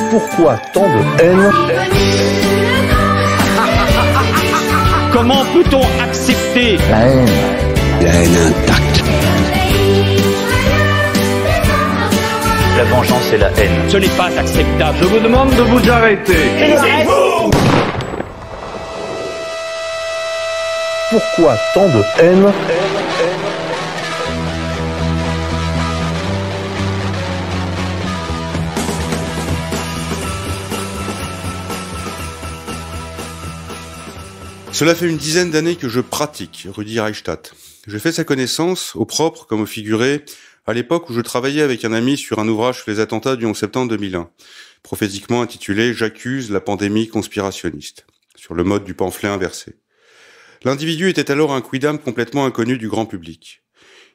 Pourquoi tant de haine? Comment peut-on accepter La haine. La haine intacte. La vengeance et la haine. Ce n'est pas acceptable. Je vous demande de vous arrêter. Taisez-vous! Pourquoi tant de haine? Cela fait une dizaine d'années que je pratique Rudi Reichstadt. J'ai fait sa connaissance, au propre comme au figuré, à l'époque où je travaillais avec un ami sur un ouvrage sur les attentats du 11 septembre 2001, prophétiquement intitulé « J'accuse la pandémie conspirationniste », sur le mode du pamphlet inversé. L'individu était alors un quidam complètement inconnu du grand public.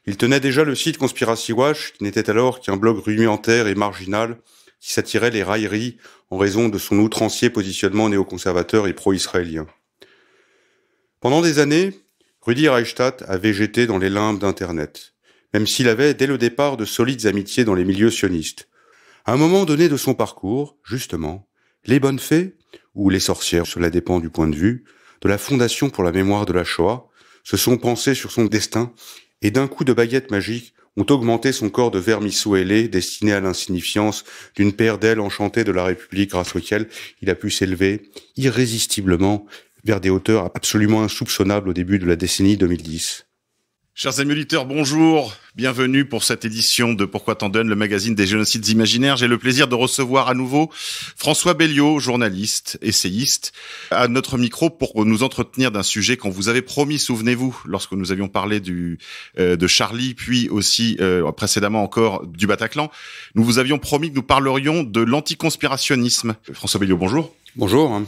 Il tenait déjà le site Conspiracy Watch, qui n'était alors qu'un blog rudimentaire et marginal, qui s'attirait les railleries en raison de son outrancier positionnement néoconservateur et pro-israélien. Pendant des années, Rudi Reichstadt a végété dans les limbes d'Internet, même s'il avait, dès le départ, de solides amitiés dans les milieux sionistes. À un moment donné de son parcours, justement, les bonnes fées, ou les sorcières, cela dépend du point de vue, de la Fondation pour la mémoire de la Shoah, se sont pensées sur son destin et d'un coup de baguette magique ont augmenté son corps de vermisseau ailé destiné à l'insignifiance d'une paire d'ailes enchantées de la République grâce auxquelles il a pu s'élever irrésistiblement vers des hauteurs absolument insoupçonnables au début de la décennie 2010. Chers amis auditeurs, bonjour. Bienvenue pour cette édition de Pourquoi tant de haine, le magazine des génocides imaginaires. J'ai le plaisir de recevoir à nouveau François Belliot, journaliste, essayiste, à notre micro pour nous entretenir d'un sujet qu'on vous avait promis, souvenez-vous, lorsque nous avions parlé de Charlie, puis aussi précédemment encore du Bataclan. Nous vous avions promis que nous parlerions de l'anticonspirationnisme. François Belliot, bonjour. Bonjour.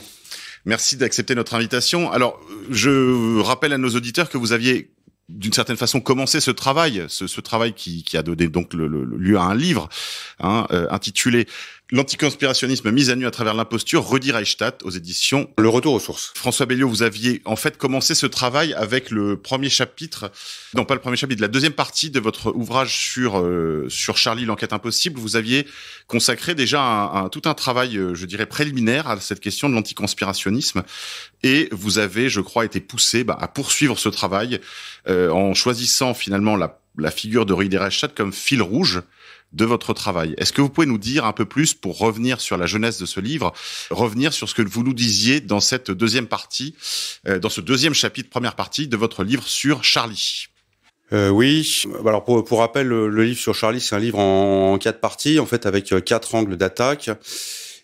Merci d'accepter notre invitation. Alors, je rappelle à nos auditeurs que vous aviez d'une certaine façon commencé ce travail, ce travail qui a donné donc le lieu à un livre intitulé L'anticonspirationnisme mis à nu à travers l'imposture, Rudi Reichstadt, aux éditions Le Retour aux sources. François Belliot, vous aviez en fait commencé ce travail avec le premier chapitre, non pas le premier chapitre, la deuxième partie de votre ouvrage sur Charlie, l'enquête impossible. Vous aviez consacré déjà tout un travail, je dirais, préliminaire à cette question de l'anticonspirationnisme. Et vous avez, je crois, été poussé à poursuivre ce travail en choisissant finalement la figure de Rudi Reichstadt comme fil rouge de votre travail. Est-ce que vous pouvez nous dire un peu plus, pour revenir sur la jeunesse de ce livre, revenir sur ce que vous nous disiez dans cette deuxième partie, dans ce deuxième chapitre, première partie de votre livre sur Charlie? Oui. Alors pour rappel, le livre sur Charlie, c'est un livre en 4 parties, en fait, avec 4 angles d'attaque.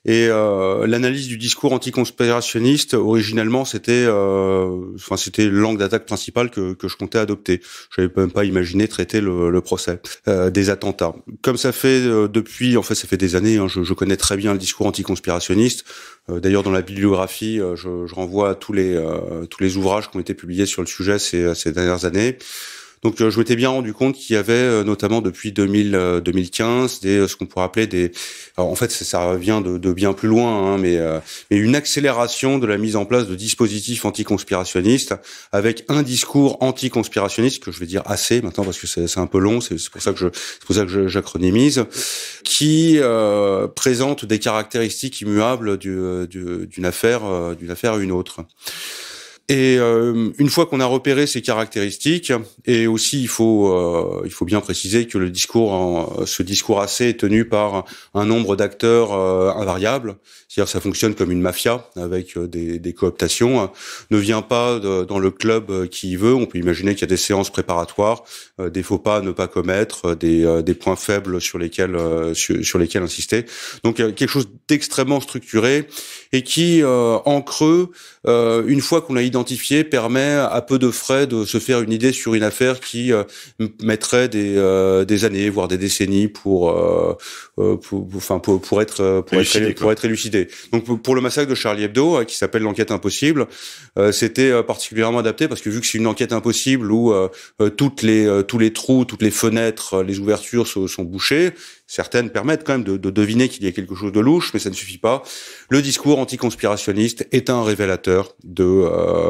Et l'analyse du discours anticonspirationniste, originellement, c'était l'angle d'attaque principale que je comptais adopter. Je n'avais même pas imaginé traiter le procès des attentats. Comme ça fait ça fait des années, je connais très bien le discours anticonspirationniste. D'ailleurs, dans la bibliographie, je renvoie à tous les ouvrages qui ont été publiés sur le sujet ces dernières années. Donc je m'étais bien rendu compte qu'il y avait notamment depuis 2015 ce qu'on pourrait appeler alors, en fait ça vient de bien plus loin, mais une accélération de la mise en place de dispositifs anticonspirationnistes avec un discours anticonspirationniste que je vais dire assez maintenant parce que c'est un peu long, c'est pour ça que j'acronymise, qui présente des caractéristiques immuables d'une affaire à une autre. Et une fois qu'on a repéré ces caractéristiques, et aussi il faut bien préciser que ce discours AC est tenu par un nombre d'acteurs invariables, c'est-à-dire ça fonctionne comme une mafia avec des cooptations, ne vient pas dans le club qui veut. On peut imaginer qu'il y a des séances préparatoires, des faux pas à ne pas commettre, des points faibles sur lesquels insister. Donc quelque chose d'extrêmement structuré et qui en creux, une fois qu'on l'a identifié, permet à peu de frais de se faire une idée sur une affaire qui mettrait des années, voire des décennies pour être élucidé. Donc pour le massacre de Charlie Hebdo, qui s'appelle l'enquête impossible, c'était particulièrement adapté parce que vu que c'est une enquête impossible où tous les trous, toutes les fenêtres, les ouvertures sont bouchées, certaines permettent quand même de deviner qu'il y a quelque chose de louche, mais ça ne suffit pas. Le discours anticonspirationniste est un révélateur d'une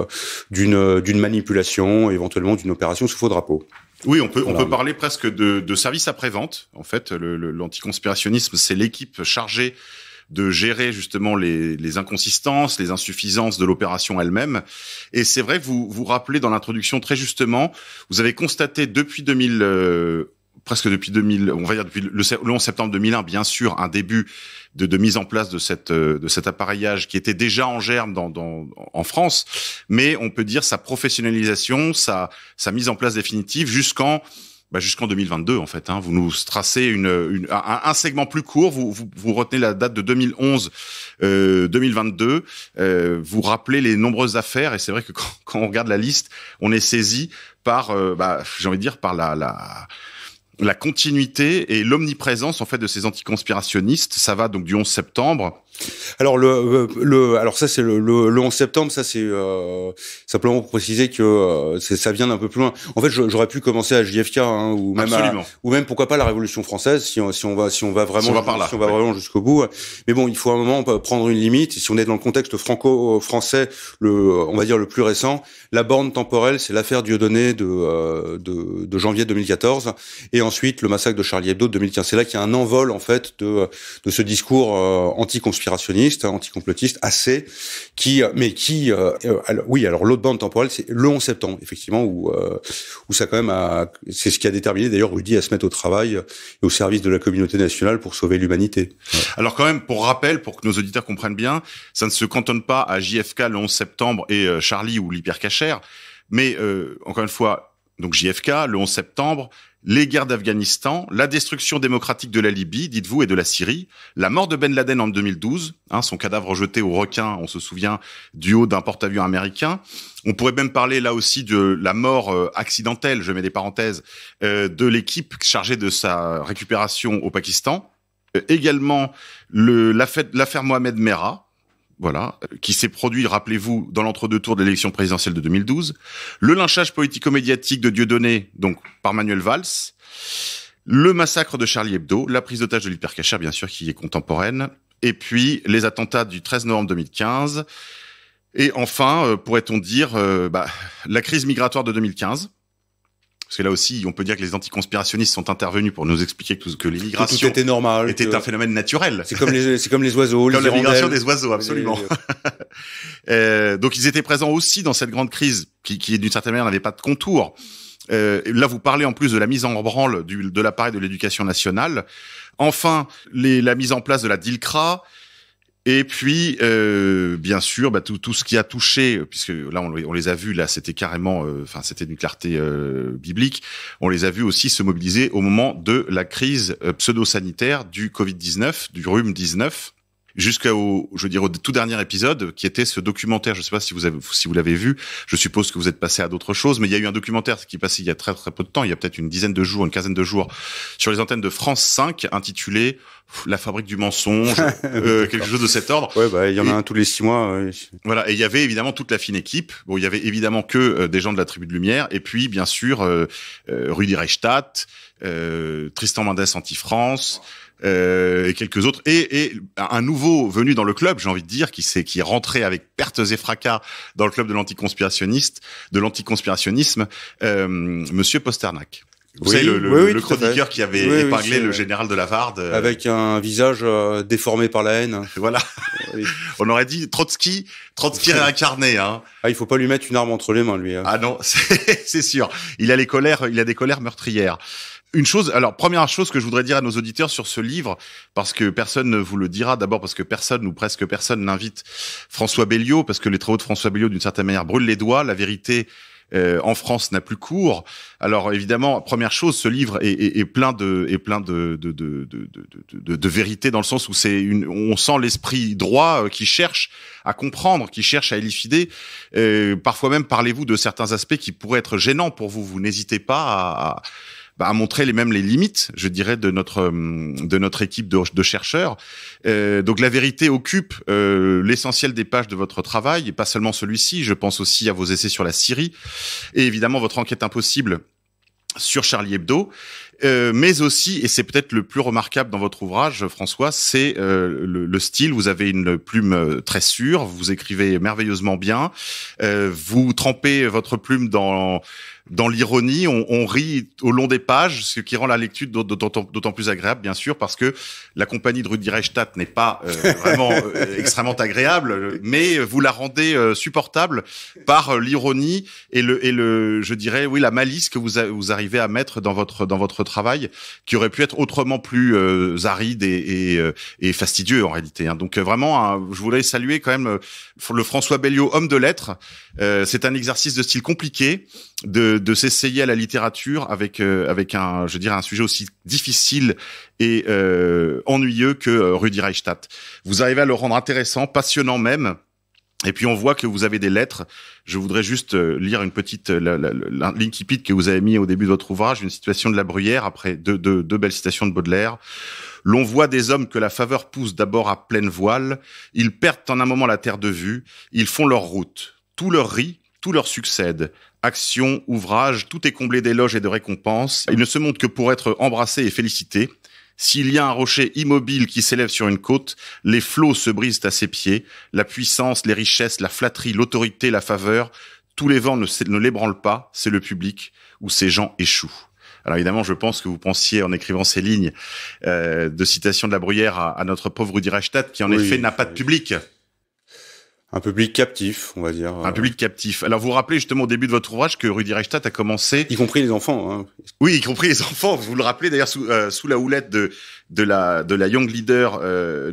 manipulation, éventuellement d'une opération sous faux drapeau. Oui, on peut parler presque de service après-vente. En fait, l'anticonspirationnisme, c'est l'équipe chargée de gérer justement les inconsistances, les insuffisances de l'opération elle-même. Et c'est vrai, vous rappelez dans l'introduction très justement, vous avez constaté depuis 2000, presque depuis 2000, on va dire depuis le 11 septembre 2001, bien sûr, un début de mise en place de cet appareillage qui était déjà en germe en France, mais on peut dire sa professionnalisation, sa mise en place définitive jusqu'en 2022 en fait. Vous nous tracez un segment plus court. Vous retenez la date de 2011-2022. Vous rappelez les nombreuses affaires et c'est vrai que quand on regarde la liste, on est saisi par, j'ai envie de dire, par la continuité et l'omniprésence en fait de ces anticonspirationnistes. Ça va donc du 11 septembre. Alors alors ça c'est le 11 septembre, ça c'est simplement pour préciser que ça vient d'un peu plus loin. En fait, j'aurais pu commencer à JFK ou même pourquoi pas la Révolution française si on va vraiment jusqu'au bout. Mais bon, il faut à un moment prendre une limite. Si on est dans le contexte franco-français, on va dire le plus récent, la borne temporelle, c'est l'affaire Dieudonné de janvier 2014 et ensuite le massacre de Charlie Hebdo de 2015. C'est là qu'il y a un envol en fait de ce discours anticonspirationniste, anticomplotiste, alors l'autre bande temporelle, c'est le 11 septembre, effectivement, où ça quand même c'est ce qui a déterminé d'ailleurs Rudy à se mettre au travail et au service de la communauté nationale pour sauver l'humanité. Ouais. Alors quand même, pour rappel, pour que nos auditeurs comprennent bien, ça ne se cantonne pas à JFK le 11 septembre et Charlie ou l'hypercachère, mais encore une fois, donc JFK, le 11 septembre, les guerres d'Afghanistan, la destruction démocratique de la Libye, dites-vous, et de la Syrie, la mort de Ben Laden en 2012, son cadavre jeté aux requins, on se souvient, du haut d'un porte-avions américain. On pourrait même parler là aussi de la mort accidentelle, je mets des parenthèses, de l'équipe chargée de sa récupération au Pakistan. Également l'affaire Mohamed Merah, voilà, qui s'est produit, rappelez-vous, dans l'entre-deux tours de l'élection présidentielle de 2012, le lynchage politico-médiatique de Dieudonné, donc par Manuel Valls, le massacre de Charlie Hebdo, la prise d'otage de l'hypercachère, bien sûr, qui est contemporaine, et puis les attentats du 13 novembre 2015, et enfin, pourrait-on dire, la crise migratoire de 2015, parce que là aussi, on peut dire que les anticonspirationnistes sont intervenus pour nous expliquer que l'immigration tout était normal, était un phénomène naturel. C'est comme les oiseaux, comme la migration des oiseaux, absolument. Donc ils étaient présents aussi dans cette grande crise qui d'une certaine manière n'avait pas de contour. Là, vous parlez en plus de la mise en branle de l'appareil de l'éducation nationale. Enfin, la mise en place de la DILCRA. Et puis, bien sûr, tout ce qui a touché, puisque là on les a vus, là c'était carrément, c'était d'une clarté biblique. On les a vus aussi se mobiliser au moment de la crise pseudo-sanitaire du Covid-19, du rhume 19, jusqu'au tout dernier épisode, qui était ce documentaire. Je sais pas si vous l'avez vu. Je suppose que vous êtes passé à d'autres choses, mais il y a eu un documentaire qui est passé il y a très très peu de temps, il y a peut-être une quinzaine de jours, sur les antennes de France 5, intitulé La fabrique du mensonge, quelque chose de cet ordre. Ouais, il y en a un tous les 6 mois. Ouais. Voilà, et il y avait évidemment toute la fine équipe. Bon, il y avait évidemment que des gens de la tribu de Lumière, et puis bien sûr Rudi Reichstadt, Tristan Mendes Anti-France, et quelques autres, et un nouveau venu dans le club, j'ai envie de dire, qui est rentré avec pertes et fracas dans le club de l'anticonspirationnisme, Monsieur Pasternak. Vous savez, le chroniqueur qui avait épinglé le général de Lavarde. Avec un visage déformé par la haine. Voilà. Oui. On aurait dit Trotsky réincarné, hein. Ah, il faut pas lui mettre une arme entre les mains, lui. Hein. Ah non, c'est sûr. Il a des colères meurtrières. Première chose que je voudrais dire à nos auditeurs sur ce livre, parce que personne ne vous le dira, d'abord parce que personne ou presque personne n'invite François Belliot, parce que les travaux de François Belliot d'une certaine manière brûlent les doigts, la vérité en France n'a plus cours. Alors évidemment, première chose, ce livre est plein de vérité, dans le sens où on sent l'esprit droit qui cherche à comprendre, qui cherche à élucider. Parfois même, parlez-vous de certains aspects qui pourraient être gênants pour vous. Vous n'hésitez pas à montrer les limites, je dirais, de notre équipe de chercheurs. Donc la vérité occupe l'essentiel des pages de votre travail, et pas seulement celui-ci. Je pense aussi à vos essais sur la Syrie, et évidemment votre enquête impossible sur Charlie Hebdo. Mais aussi, et c'est peut-être le plus remarquable dans votre ouvrage, François, c'est le style. Vous avez une plume très sûre, vous écrivez merveilleusement bien, vous trempez votre plume dans l'ironie, on rit au long des pages, ce qui rend la lecture d'autant plus agréable, bien sûr, parce que la compagnie de Rudi Reichstadt n'est pas vraiment extrêmement agréable, mais vous la rendez supportable par l'ironie et je dirais, oui, la malice que vous arrivez à mettre dans votre travail, qui aurait pu être autrement plus aride et fastidieux en réalité. Hein. Donc vraiment, je voudrais saluer quand même le François Belliot, homme de lettres. C'est un exercice de style compliqué de s'essayer à la littérature avec un sujet aussi difficile et ennuyeux que Rudi Reichstadt. Vous arrivez à le rendre intéressant, passionnant même. Et puis on voit que vous avez des lettres. Je voudrais juste lire une petite l'incipit que vous avez mis au début de votre ouvrage, une situation de la Bruyère, après deux belles citations de Baudelaire. L'on voit des hommes que la faveur pousse d'abord à pleine voile. Ils perdent en un moment la terre de vue. Ils font leur route. Tout leur rit, tout leur succède. Action, ouvrage, tout est comblé d'éloges et de récompenses. Ils ne se montrent que pour être embrassés et félicités. S'il y a un rocher immobile qui s'élève sur une côte, les flots se brisent à ses pieds. La puissance, les richesses, la flatterie, l'autorité, la faveur, tous les vents ne l'ébranlent pas, c'est le public où ces gens échouent. Alors évidemment, je pense que vous pensiez, en écrivant ces lignes de citation de la Bruyère à notre pauvre Rudi Reichstadt, qui en effet n'a pas de public. Un public captif, on va dire. Un public captif. Alors, vous vous rappelez justement au début de votre ouvrage que Rudi Reichstadt a commencé... Y compris les enfants. Hein. Oui, y compris les enfants. Vous le rappelez d'ailleurs sous la houlette de la young leader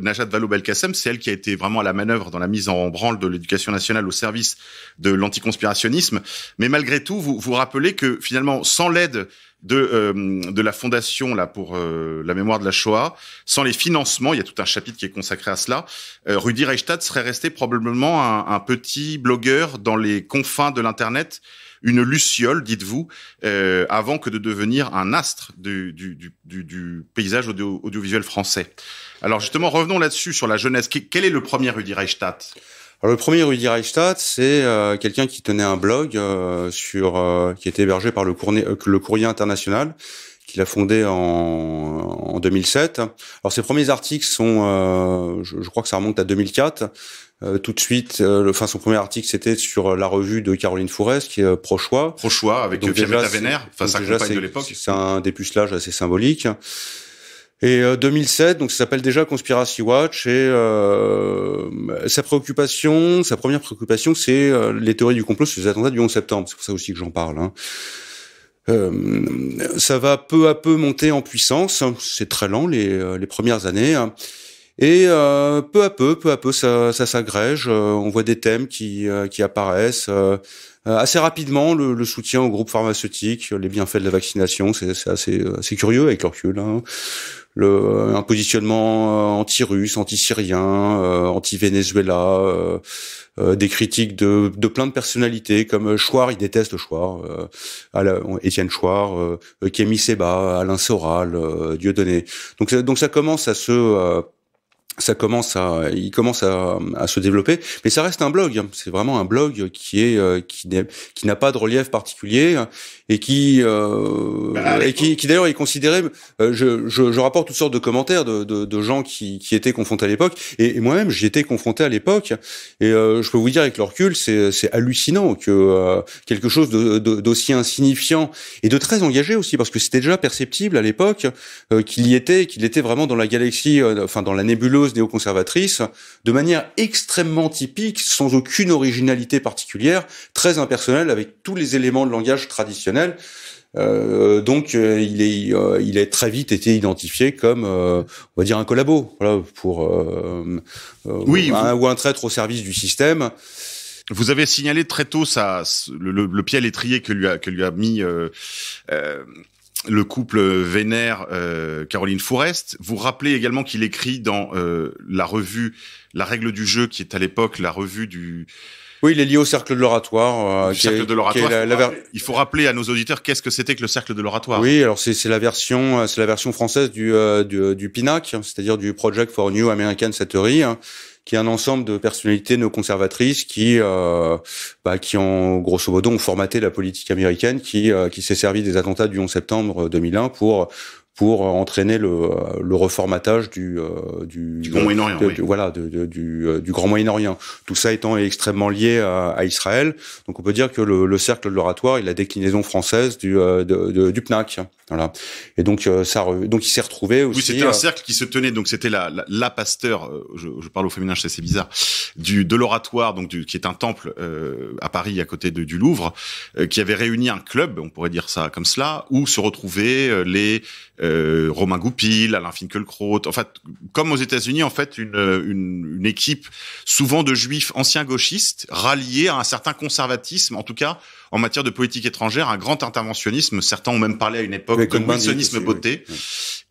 Najat Vallaud-Belkacem. C'est elle qui a été vraiment à la manœuvre dans la mise en branle de l'éducation nationale au service de l'anticonspirationnisme. Mais malgré tout, vous rappelez que finalement, sans l'aide de la fondation là pour la mémoire de la Shoah, sans les financements, il y a tout un chapitre qui est consacré à cela, Rudi Reichstadt serait resté probablement un petit blogueur dans les confins de l'internet, une luciole, dites-vous, avant que de devenir un astre du paysage audiovisuel français. Alors justement, revenons là-dessus sur la jeunesse. Quel est le premier Rudi Reichstadt ? Alors le premier Rudi Reichstadt, c'est quelqu'un qui tenait un blog qui était hébergé par le Courrier International, qu'il a fondé en 2007. Alors ses premiers articles sont, je crois que ça remonte à 2004. Tout de suite, son premier article c'était sur la revue de Caroline Fourest, qui est Pro-Choix. Pro-Choix avec Fiametta Wener, sa compagne de l'époque. C'est un dépucelage assez symbolique. Et 2007, donc ça s'appelle déjà Conspiracy Watch, et sa première préoccupation, c'est les théories du complot sur les attentats du 11 septembre. C'est pour ça aussi que j'en parle. Hein. Ça va peu à peu monter en puissance. C'est très lent les premières années. Hein. Et peu à peu, ça s'agrège. On voit des thèmes qui apparaissent. Assez rapidement, le soutien aux groupes pharmaceutiques, les bienfaits de la vaccination, c'est assez curieux avec le recul. Hein. Un positionnement anti-russe, anti-syrien, anti-Venezuela, des critiques de plein de personnalités comme Chouard, il déteste Chouard, Étienne Chouard, Kémy Séba, Alain Soral, Dieudonné. Donc ça commence à il commence à se développer, mais ça reste un blog. C'est vraiment un blog qui n'a pas de relief particulier et qui d'ailleurs est considéré. Je rapporte toutes sortes de commentaires de gens qui étaient confrontés à l'époque, et moi-même j'y étais confronté à l'époque. Et je peux vous dire avec le recul, c'est hallucinant que quelque chose d'aussi insignifiant et de très engagé aussi, parce que c'était déjà perceptible à l'époque qu'il était vraiment dans la galaxie, dans la nébuleuse néoconservatrice, de manière extrêmement typique, sans aucune originalité particulière, très impersonnelle, avec tous les éléments de langage traditionnels. Donc il a très vite été identifié comme on va dire un collabo, voilà, pour ou un traître au service du système. Vous avez signalé très tôt le pied à l'étrier que lui a mis le couple Wener Caroline Fourest. Vous rappelez également qu'il écrit dans la revue La Règle du jeu, qui est à l'époque la revue du... Oui, il est lié au cercle de l'oratoire. Il faut rappeler à nos auditeurs qu'est-ce que c'était que le cercle de l'oratoire. Oui, alors c'est la version française du PINAC, c'est-à-dire du Project for New American Theory, qui est un ensemble de personnalités néoconservatrices qui ont grosso modo ont formaté la politique américaine, qui s'est servi des attentats du 11 septembre 2001 pour entraîner le reformatage du Grand Moyen-Orient, du Grand Moyen-Orient. Tout ça étant extrêmement lié à Israël. Donc on peut dire que le cercle de l'oratoire est la déclinaison française du PNAC. Voilà. Et donc il s'est retrouvé aussi. Oui, c'était un cercle qui se tenait. Donc c'était la Pasteur. Je parle au féminin, je sais, c'est bizarre. De l'oratoire, donc qui est un temple à Paris, à côté du Louvre, qui avait réuni un club, on pourrait dire ça comme cela, où se retrouvaient les Romain Goupil, Alain Finkielkraut, en fait, comme aux États-Unis, en fait, une équipe souvent de juifs anciens gauchistes ralliés à un certain conservatisme, en tout cas en matière de politique étrangère, un grand interventionnisme. Certains ont même parlé à une époque de wilsonisme beauté.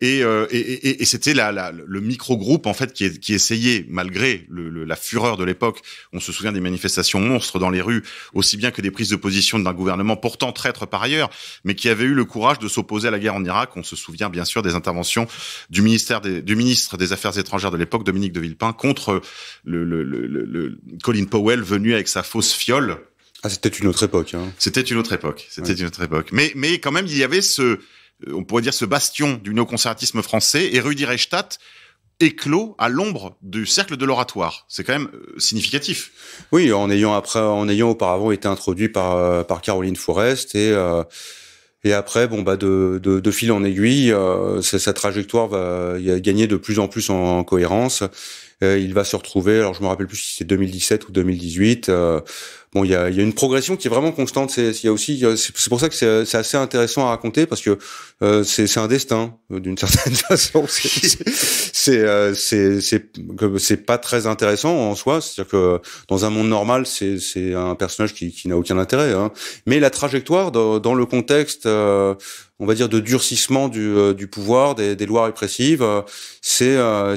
Oui. Et c'était le micro-groupe en fait qui essayait, malgré la fureur de l'époque, on se souvient des manifestations monstres dans les rues, aussi bien que des prises de position d'un gouvernement pourtant traître par ailleurs, mais qui avait eu le courage de s'opposer à la guerre en Irak. On se souvient bien sûr des interventions du ministre des Affaires étrangères de l'époque, Dominique de Villepin, contre le Colin Powell venu avec sa fausse fiole. Ah, c'était une autre époque. Hein. C'était une autre époque. Une autre époque. Mais quand même, il y avait on pourrait dire ce bastion du néoconservatisme français, et Rudi Reichstadt éclos à l'ombre du cercle de l'oratoire. C'est quand même significatif. Oui, en ayant auparavant été introduit par Caroline Forest et après, de fil en aiguille, sa trajectoire va gagner de plus en plus en cohérence. Il va se retrouver, alors je me rappelle plus si c'est 2017 ou 2018. Il y a une progression qui est vraiment constante. C'est pour ça que c'est assez intéressant à raconter, parce que c'est un destin d'une certaine façon. C'est pas très intéressant en soi. C'est-à-dire que dans un monde normal, c'est un personnage qui n'a aucun intérêt. Hein. Mais la trajectoire dans le contexte, on va dire, de durcissement du pouvoir, des lois répressives, c'est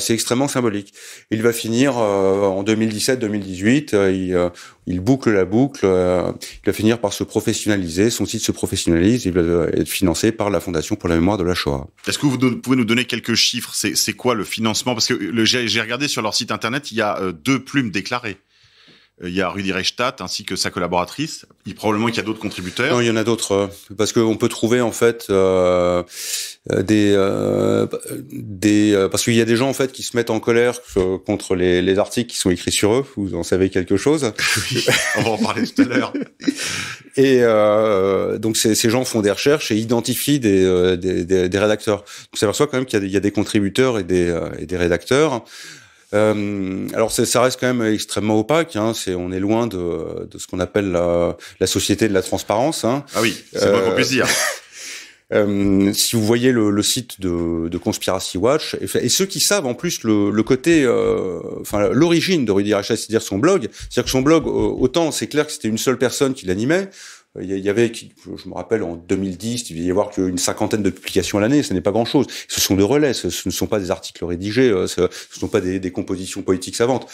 extrêmement symbolique. Il va finir en 2017-2018, il boucle la boucle, il va finir par se professionnaliser, son site se professionnalise, il va être financé par la Fondation pour la mémoire de la Shoah. Est-ce que vous pouvez nous donner quelques chiffres? C'est quoi le financement? Parce que j'ai regardé sur leur site internet, il y a 2 plumes déclarées. Il y a Rudi Reichstadt ainsi que sa collaboratrice. Probablement qu'il y a d'autres contributeurs. Non, il y en a d'autres, parce qu'on peut trouver en fait parce qu'il y a des gens en fait qui se mettent en colère contre les articles qui sont écrits sur eux. Vous en savez quelque chose? Oui, on va en parler tout à l'heure. Et donc ces gens font des recherches et identifient des rédacteurs. On s'aperçoit quand même qu'il y a des contributeurs et des rédacteurs. Alors ça reste quand même extrêmement opaque. Hein. On est loin de ce qu'on appelle la société de la transparence. Hein. Ah oui, c'est moins qu'on puisse dire. Si vous voyez le site de Conspiracy Watch, et ceux qui savent en plus le côté, l'origine de Rudi Reichstadt, c'est-à-dire son blog, c'est-à-dire que son blog, autant c'est clair que c'était une seule personne qui l'animait. Il y avait, je me rappelle, en 2010, il devait y avoir qu'une 50aine de publications à l'année. Ce n'est pas grand-chose. Ce sont des relais. Ce ne sont pas des articles rédigés. Ce ne sont pas des compositions politiques savantes.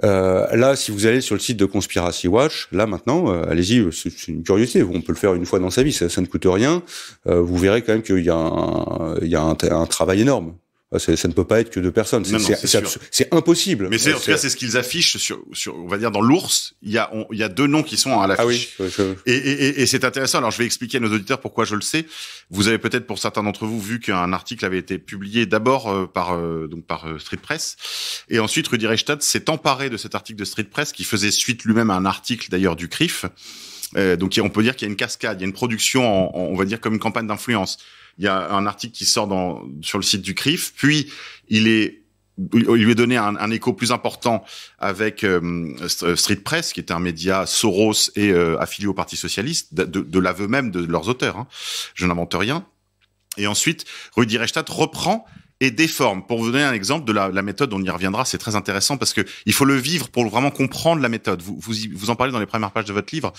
Là, si vous allez sur le site de Conspiracy Watch, là maintenant, allez-y, c'est une curiosité. On peut le faire une fois dans sa vie. Ça ne coûte rien. Vous verrez quand même qu'il y a un travail énorme. Ça ne peut pas être que 2 personnes. C'est impossible. Mais en tout cas, c'est ce qu'ils affichent sur, on va dire, dans l'ours. Il y a 2 noms qui sont à l'affiche. Ah oui. Et c'est intéressant. Alors, je vais expliquer à nos auditeurs pourquoi je le sais. Vous avez peut-être, pour certains d'entre vous, vu qu'un article avait été publié d'abord par Street Press. Et ensuite, Rudi Reichstadt s'est emparé de cet article de Street Press qui faisait suite lui-même à un article d'ailleurs du CRIF. Donc, on peut dire qu'il y a une cascade, il y a une production, on va dire, comme une campagne d'influence. Il y a un article qui sort sur le site du CRIF, puis il lui est donné un écho plus important avec Street Press, qui est un média Soros et affilié au Parti socialiste, de l'aveu même de leurs auteurs. Hein. Je n'invente rien. Et ensuite, Rudi Reichstadt reprend et déforme. Pour vous donner un exemple de la méthode, on y reviendra, c'est très intéressant parce que il faut le vivre pour vraiment comprendre la méthode. Vous en parlez dans les premières pages de votre livre.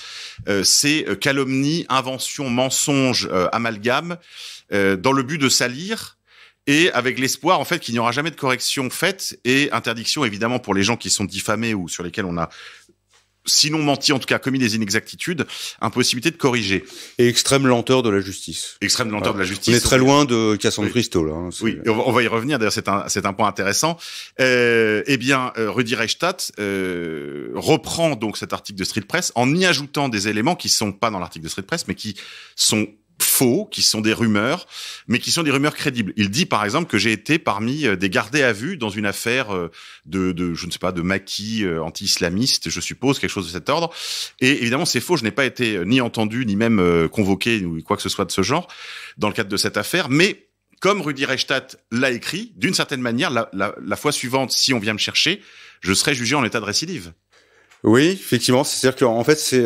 C'est calomnie, invention, mensonge, amalgame, dans le but de salir et avec l'espoir en fait qu'il n'y aura jamais de correction faite et interdiction évidemment pour les gens qui sont diffamés ou sur lesquels on a sinon menti, en tout cas commis des inexactitudes, impossibilité de corriger. Et extrême lenteur de la justice. Extrême lenteur de la justice. On est très loin de Cassandre Christo, là. Oui, on va y revenir. D'ailleurs, c'est un point intéressant. Rudi Reichstadt reprend donc cet article de Street Press en y ajoutant des éléments qui sont pas dans l'article de Street Press, mais qui sont faux, qui sont des rumeurs, mais qui sont des rumeurs crédibles. Il dit par exemple que j'ai été parmi des gardés à vue dans une affaire de je ne sais pas, de maquis anti-islamiste, je suppose, quelque chose de cet ordre. Et évidemment, c'est faux. Je n'ai pas été ni entendu, ni même convoqué, ou quoi que ce soit de ce genre, dans le cadre de cette affaire. Mais comme Rudi Reichstadt l'a écrit, d'une certaine manière, la fois suivante, si on vient me chercher, je serai jugé en état de récidive. Oui, effectivement, c'est-à-dire qu'en fait c'est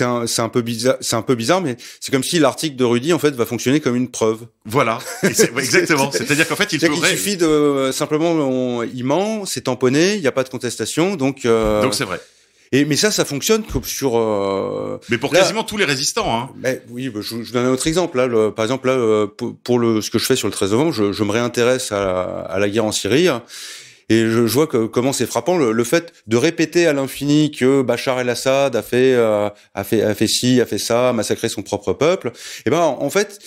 un peu bizarre, mais c'est comme si l'article de Rudy en fait va fonctionner comme une preuve. Voilà, exactement. C'est-à-dire qu'en fait il suffit de simplement il ment, c'est tamponné, il n'y a pas de contestation, donc c'est vrai. Mais ça fonctionne comme sur. Mais pour quasiment tous les résistants, hein. Oui, je donne un autre exemple. Là, par exemple, là, pour ce que je fais sur le 13 novembre, je me réintéresse à la guerre en Syrie. Et je vois comment c'est frappant le fait de répéter à l'infini que Bachar el-Assad a fait ci, a fait ça, a massacré son propre peuple. Et en fait,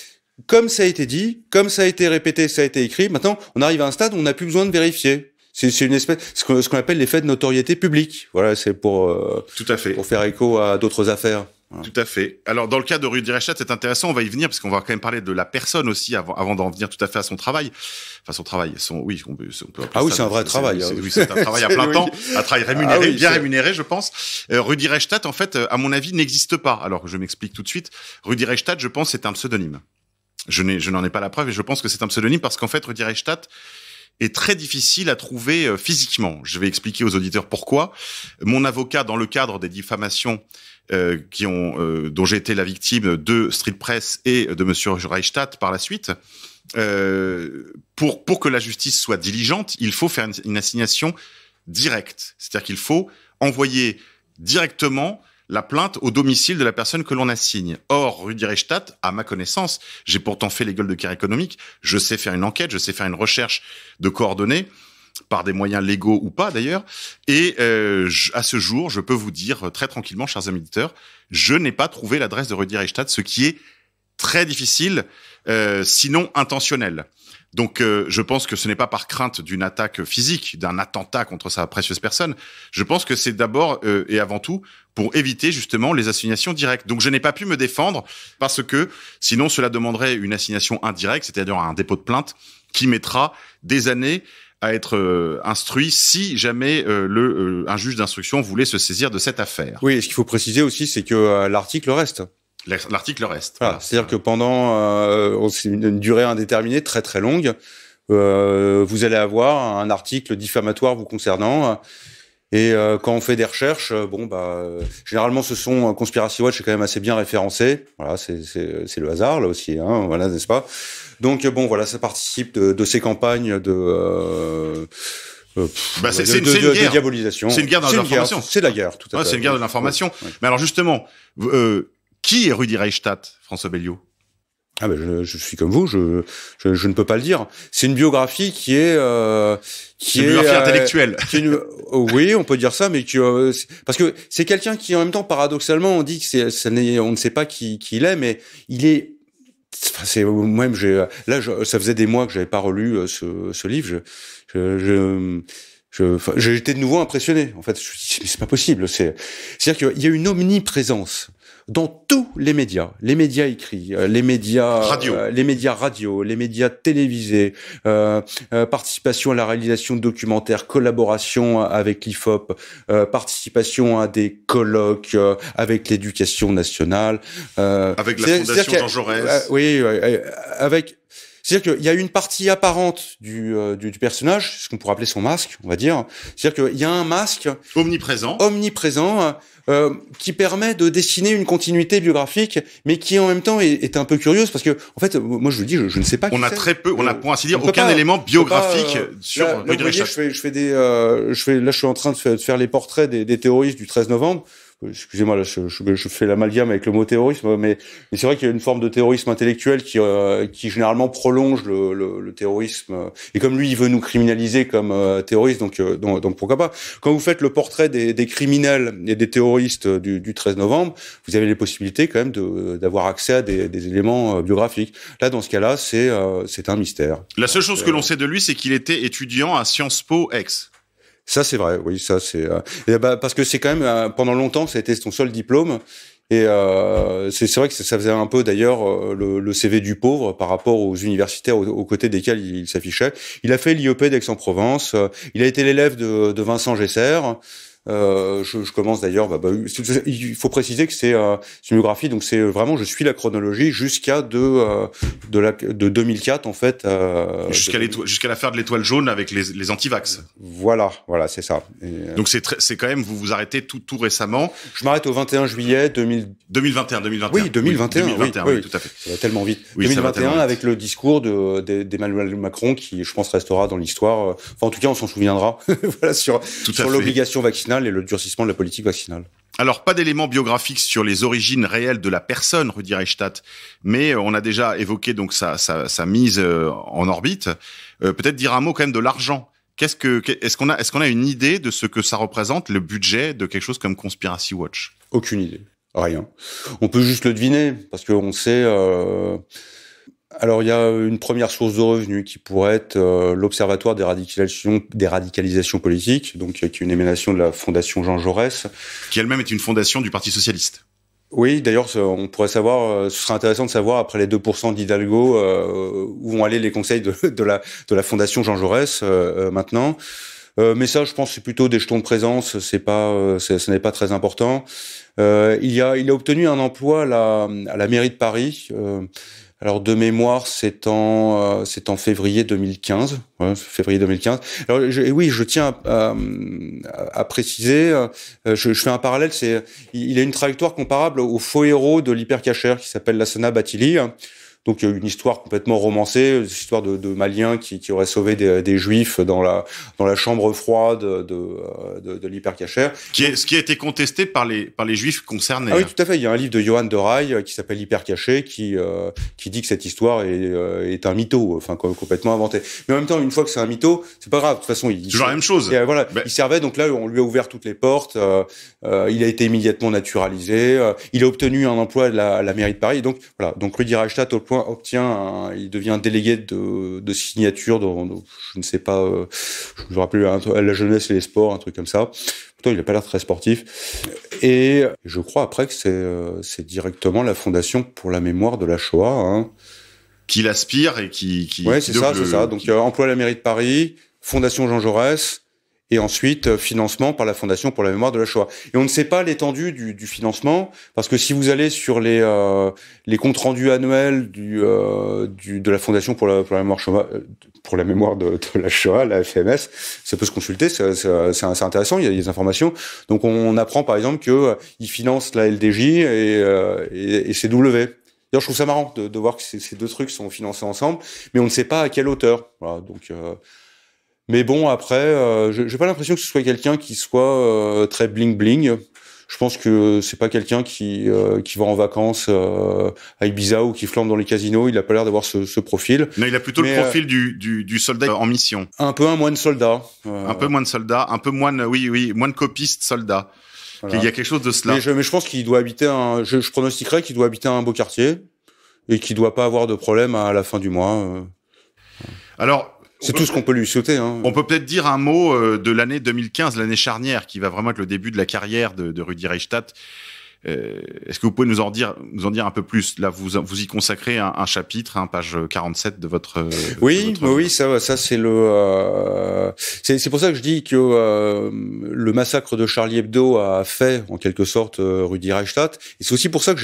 comme ça a été dit, comme ça a été répété, ça a été écrit, maintenant on arrive à un stade où on n'a plus besoin de vérifier. C'est une espèce, ce qu'on appelle l'effet de notoriété publique. Voilà, c'est pour tout à fait, pour faire écho à d'autres affaires. Tout à fait. Alors, dans le cas de Rudi Reichstadt, c'est intéressant, on va y venir, parce qu'on va quand même parler de la personne aussi, avant d'en venir tout à fait à son travail. Enfin, son travail, oui, on peut c'est un vrai travail. Oui, c'est un travail à plein temps, un travail rémunéré, bien rémunéré, je pense. Rudi Reichstadt, en fait, à mon avis, n'existe pas. Alors, je m'explique tout de suite. Rudi Reichstadt, je pense, c'est un pseudonyme. Je n'en ai pas la preuve, et je pense que c'est un pseudonyme parce qu'en fait, Rudi Reichstadt est très difficile à trouver physiquement. Je vais expliquer aux auditeurs pourquoi. Mon avocat, dans le cadre des diffamations dont j'ai été la victime de Street Press et de Monsieur Reichstadt par la suite, pour que la justice soit diligente, il faut faire une assignation directe. C'est-à-dire qu'il faut envoyer directement la plainte au domicile de la personne que l'on assigne. Or, Rudi Reichstadt, à ma connaissance, j'ai pourtant fait l'école de guerre économique, je sais faire une enquête, je sais faire une recherche de coordonnées, par des moyens légaux ou pas d'ailleurs, et à ce jour, je peux vous dire très tranquillement, chers amis auditeurs, je n'ai pas trouvé l'adresse de Rudi Reichstadt, ce qui est très difficile, sinon intentionnel. Donc, je pense que ce n'est pas par crainte d'une attaque physique, d'un attentat contre sa précieuse personne. Je pense que c'est d'abord et avant tout pour éviter justement les assignations directes. Donc, je n'ai pas pu me défendre parce que sinon, cela demanderait une assignation indirecte, c'est-à-dire un dépôt de plainte qui mettra des années à être instruit si jamais un juge d'instruction voulait se saisir de cette affaire. Oui, et ce qu'il faut préciser aussi, c'est que l'article reste. L'article reste. Voilà. C'est-à-dire que pendant c'est une durée indéterminée très très longue, vous allez avoir un article diffamatoire vous concernant. Et quand on fait des recherches, généralement ce sont Conspiracy Watch est quand même assez bien référencé. Voilà, c'est le hasard là aussi, hein, voilà, n'est-ce pas? Donc ça participe de ces campagnes de diabolisation. C'est une guerre de l'information. C'est de la guerre, tout à fait. C'est une guerre de l'information. Oui. Mais alors justement, qui est Rudi Reichstadt, François Belliot? Je suis comme vous, je ne peux pas le dire. C'est une biographie qui est une biographie intellectuelle. Oui, on peut dire ça, mais parce que c'est quelqu'un qui en même temps paradoxalement on dit que on ne sait pas qui il est, mais il est. Ça faisait des mois que j'avais pas relu ce livre. J'ai été de nouveau impressionné. En fait, je me suis dit, mais c'est pas possible. C'est-à-dire qu'il y a une omniprésence dans tous les médias écrits, les médias radio, les médias télévisés, participation à la réalisation de documentaires, collaboration avec l'IFOP, participation à des colloques avec l'éducation nationale, avec la fondation Jean Jaurès. C'est-à-dire qu'il y a une partie apparente du personnage, ce qu'on pourrait appeler son masque, on va dire. C'est-à-dire qu'il y a un masque omniprésent, qui permet de dessiner une continuité biographique, mais qui en même temps est un peu curieuse parce que, en fait, moi je vous dis, je ne sais pas. On a très peu, on a pour ainsi dire aucun élément biographique sur Rudi Reichstadt. Là, je suis en train de faire les portraits des terroristes du 13 novembre. excusez-moi, là, je fais l'amalgame avec le mot terrorisme, mais c'est vrai qu'il y a une forme de terrorisme intellectuel qui généralement prolonge le terrorisme. Et comme lui, il veut nous criminaliser comme terroristes, donc pourquoi pas. Quand vous faites le portrait des criminels et des terroristes du 13 novembre, vous avez les possibilités quand même d'avoir accès à des éléments biographiques. Là, dans ce cas-là, c'est un mystère. La seule chose que l'on sait de lui, c'est qu'il était étudiant à Sciences Po Aix. Ça, c'est vrai, oui, ça, c'est... parce que c'est quand même, pendant longtemps, ça a été son seul diplôme, et c'est vrai que ça faisait un peu, d'ailleurs, le CV du pauvre par rapport aux universitaires aux côtés desquels il s'affichait. Il a fait l'IEP d'Aix-en-Provence, il a été l'élève de Vincent Gesser. Je commence d'ailleurs. Il faut préciser que c'est une biographie, donc c'est vraiment, je suis la chronologie jusqu'à de 2004 en fait. Jusqu'à l'affaire de l'étoile jaune avec les antivax. Voilà, c'est ça. Donc c'est quand même, vous vous arrêtez tout récemment. Je m'arrête au 21 juillet 2021. Oui, 2021, oui, tout à fait. Ça va tellement vite. Oui, 2021 avec le discours d'Emmanuel Macron qui, je pense, restera dans l'histoire. Enfin, en tout cas, on s'en souviendra. Voilà, sur l'obligation vaccinale et le durcissement de la politique vaccinale. Alors, pas d'éléments biographiques sur les origines réelles de la personne Rudi Reichstadt, mais on a déjà évoqué donc sa mise en orbite. Peut-être dire un mot quand même de l'argent. Est-ce qu'on a une idée de ce que ça représente, le budget de quelque chose comme Conspiracy Watch? Aucune idée. Rien. On peut juste le deviner, parce qu'on sait... Alors, il y a une première source de revenus qui pourrait être l'Observatoire des radicalisations politiques, donc qui est une émanation de la Fondation Jean Jaurès. Qui elle-même est une fondation du Parti Socialiste. Oui, d'ailleurs, on pourrait savoir, ce serait intéressant de savoir, après les 2% d'Hidalgo, où vont aller les conseils de la Fondation Jean Jaurès maintenant. Mais ça, je pense, c'est plutôt des jetons de présence, ce n'est pas très important. Il a obtenu un emploi à la mairie de Paris. Alors de mémoire, c'est en février 2015. Ouais, février 2015. Alors je tiens à préciser. Je fais un parallèle. Il a une trajectoire comparable au faux héros de l'hypercacher qui s'appelle Lassana Bathily. Donc une histoire complètement romancée, une histoire de Maliens qui aurait sauvé des Juifs dans la chambre froide de l'hypercacher. Ce qui a été contesté par les Juifs concernés. Ah oui, tout à fait. Il y a un livre de Johan de Rail qui s'appelle Hypercacher qui dit que cette histoire est un mytho, enfin complètement inventé. Mais en même temps, une fois que c'est un mytho, c'est pas grave. De toute façon, toujours la même chose. Voilà, il servait. Donc là, on lui a ouvert toutes les portes. Il a été immédiatement naturalisé. Il a obtenu un emploi à la mairie de Paris. Donc voilà. Donc Rudi Reichstadt il devient délégué de signature je ne sais pas, je me rappelle à la jeunesse et les sports, un truc comme ça. Pourtant, il n'a pas l'air très sportif. Et je crois après que c'est directement la Fondation pour la mémoire de la Shoah, hein. Qui l'aspire et qui. Ouais, c'est ça. Donc emploi à la mairie de Paris, Fondation Jean Jaurès. Et ensuite, financement par la Fondation pour la mémoire de la Shoah. Et on ne sait pas l'étendue du financement, parce que si vous allez sur les comptes rendus annuels de la Fondation pour la mémoire de la Shoah, la FMS, ça peut se consulter, c'est intéressant, il y a des informations. Donc on apprend par exemple que il finance la LDJ et CW. D'ailleurs, je trouve ça marrant de voir que ces deux trucs sont financés ensemble, mais on ne sait pas à quelle hauteur. Voilà, donc. Mais bon, après, j'ai pas l'impression que ce soit quelqu'un qui soit très bling bling. Je pense que c'est pas quelqu'un qui va en vacances à Ibiza ou qui flambe dans les casinos. Il a pas l'air d'avoir ce profil. Non, il a plutôt le profil du soldat en mission. Un peu un moine soldat. Un peu moine soldat, un peu moine, oui, moine copiste soldat. Voilà. Il y a quelque chose de cela. Mais je pense qu'il doit habiter je pronostiquerais qu'il doit habiter un beau quartier et qu'il doit pas avoir de problème à la fin du mois. Alors. C'est tout ce qu'on peut lui souhaiter. Hein. On peut peut-être dire un mot de l'année 2015, l'année charnière, qui va vraiment être le début de la carrière de Rudi Reichstadt. Est-ce que vous pouvez nous en dire un peu plus? Là, vous y consacrez un chapitre, page 47 de votre. Oui, ça c'est c'est pour ça que je dis que le massacre de Charlie Hebdo a fait en quelque sorte Rudi Reichstadt. Et c'est aussi pour ça que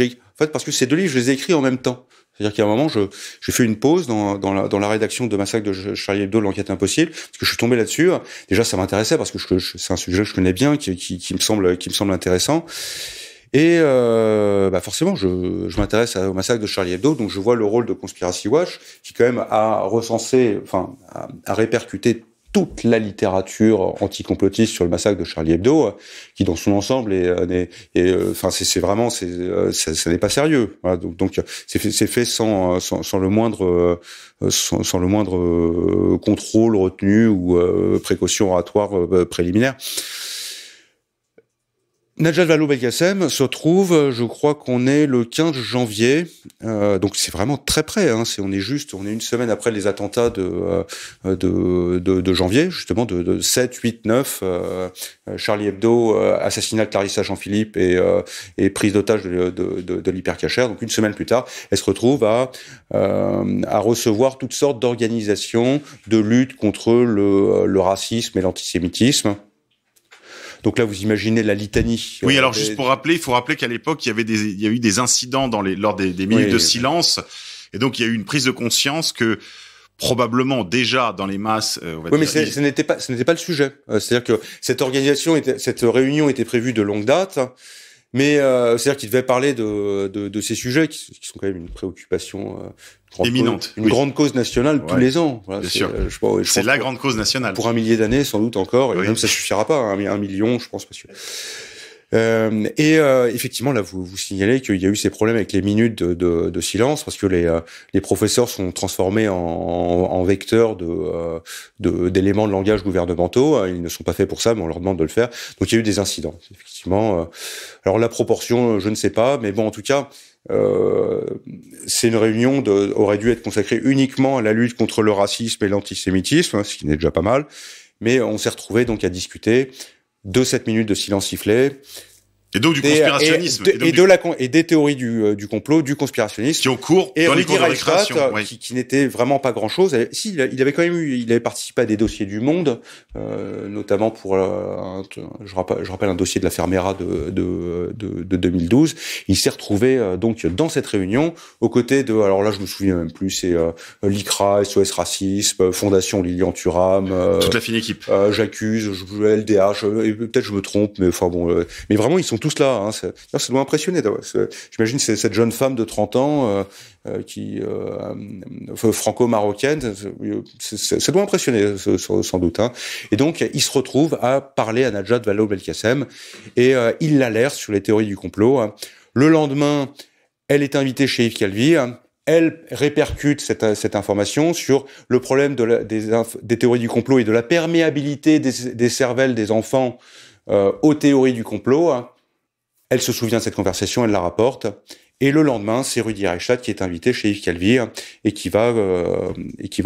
parce que ces deux livres, je les ai écrits en même temps. C'est-à-dire qu'à un moment, j'ai fait une pause dans la rédaction de Massacre de Charlie Hebdo, l'enquête impossible, parce que je suis tombé là-dessus. Déjà, ça m'intéressait parce que c'est un sujet que je connais bien, qui me semble intéressant. Et forcément, je m'intéresse au Massacre de Charlie Hebdo, donc je vois le rôle de Conspiracy Watch, qui quand même a recensé, a répercuté toute la littérature anticomplotiste sur le massacre de Charlie Hebdo, qui dans son ensemble c'est vraiment ça n'est pas sérieux. Voilà, donc c'est fait sans le moindre contrôle, retenue ou précaution oratoire préliminaire. Najat Vallaud-Belkacem se trouve, je crois qu'on est le 15 janvier, donc c'est vraiment très près. On est une semaine après les attentats de janvier, justement de 7, 8, 9, Charlie Hebdo, assassinat de Clarissa Jean-Philippe et prise d'otage de l'hypercacher. Donc une semaine plus tard, elle se retrouve à recevoir toutes sortes d'organisations de lutte contre le racisme et l'antisémitisme. Donc là, vous imaginez la litanie. Oui, alors juste pour rappeler, il faut rappeler qu'à l'époque, il y a eu des incidents lors des minutes de silence, et donc il y a eu une prise de conscience que probablement déjà dans les masses. Mais ce n'était pas le sujet. C'est-à-dire que cette réunion était prévue de longue date. Mais c'est-à-dire qu'il devait parler de ces sujets qui sont quand même une préoccupation éminente, grande cause nationale tous les ans. Voilà, bien sûr. C'est la grande cause nationale. Pour 1 millier d'années, sans doute encore, et même ça suffira pas. 1 million, je pense pas sûr. Effectivement, là, vous signalez qu'il y a eu ces problèmes avec les minutes de silence, parce que les professeurs sont transformés en vecteurs d'éléments de langage gouvernementaux. Ils ne sont pas faits pour ça, mais on leur demande de le faire. Donc, il y a eu des incidents. Effectivement. Alors, la proportion, je ne sais pas, mais bon, en tout cas, c'est une réunion aurait dû être consacrée uniquement à la lutte contre le racisme et l'antisémitisme, ce qui n'est déjà pas mal. Mais on s'est retrouvé donc à discuter de cette minute de silence sifflé. Et donc du conspirationnisme. Et des théories du complot, du conspirationnisme. Qui ont cours dans les cours de récréation. Qui n'était vraiment pas grand chose. Si, il avait participé à des dossiers du Monde, notamment pour, je rappelle un dossier de la Fermera de 2012. Il s'est retrouvé, donc, dans cette réunion, aux côtés alors là, je me souviens même plus, c'est, l'ICRA, SOS Racisme, Fondation Lilian Thuram. Toute la fine équipe. J'accuse, LDH, peut-être je me trompe, mais enfin bon, mais vraiment, ils sont tous là, ça doit impressionner. J'imagine cette jeune femme de 30 ans franco-marocaine, ça doit impressionner sans doute. Et donc, il se retrouve à parler à Najat Vallaud-Belkacem et il l'alerte sur les théories du complot. Le lendemain, elle est invitée chez Yves Calvi. Elle répercute cette information sur le problème des théories du complot et de la perméabilité des cervelles des enfants aux théories du complot. Elle se souvient de cette conversation, elle la rapporte. Et le lendemain, c'est Rudi Reichstadt qui est invité chez Yves Calvi et qui va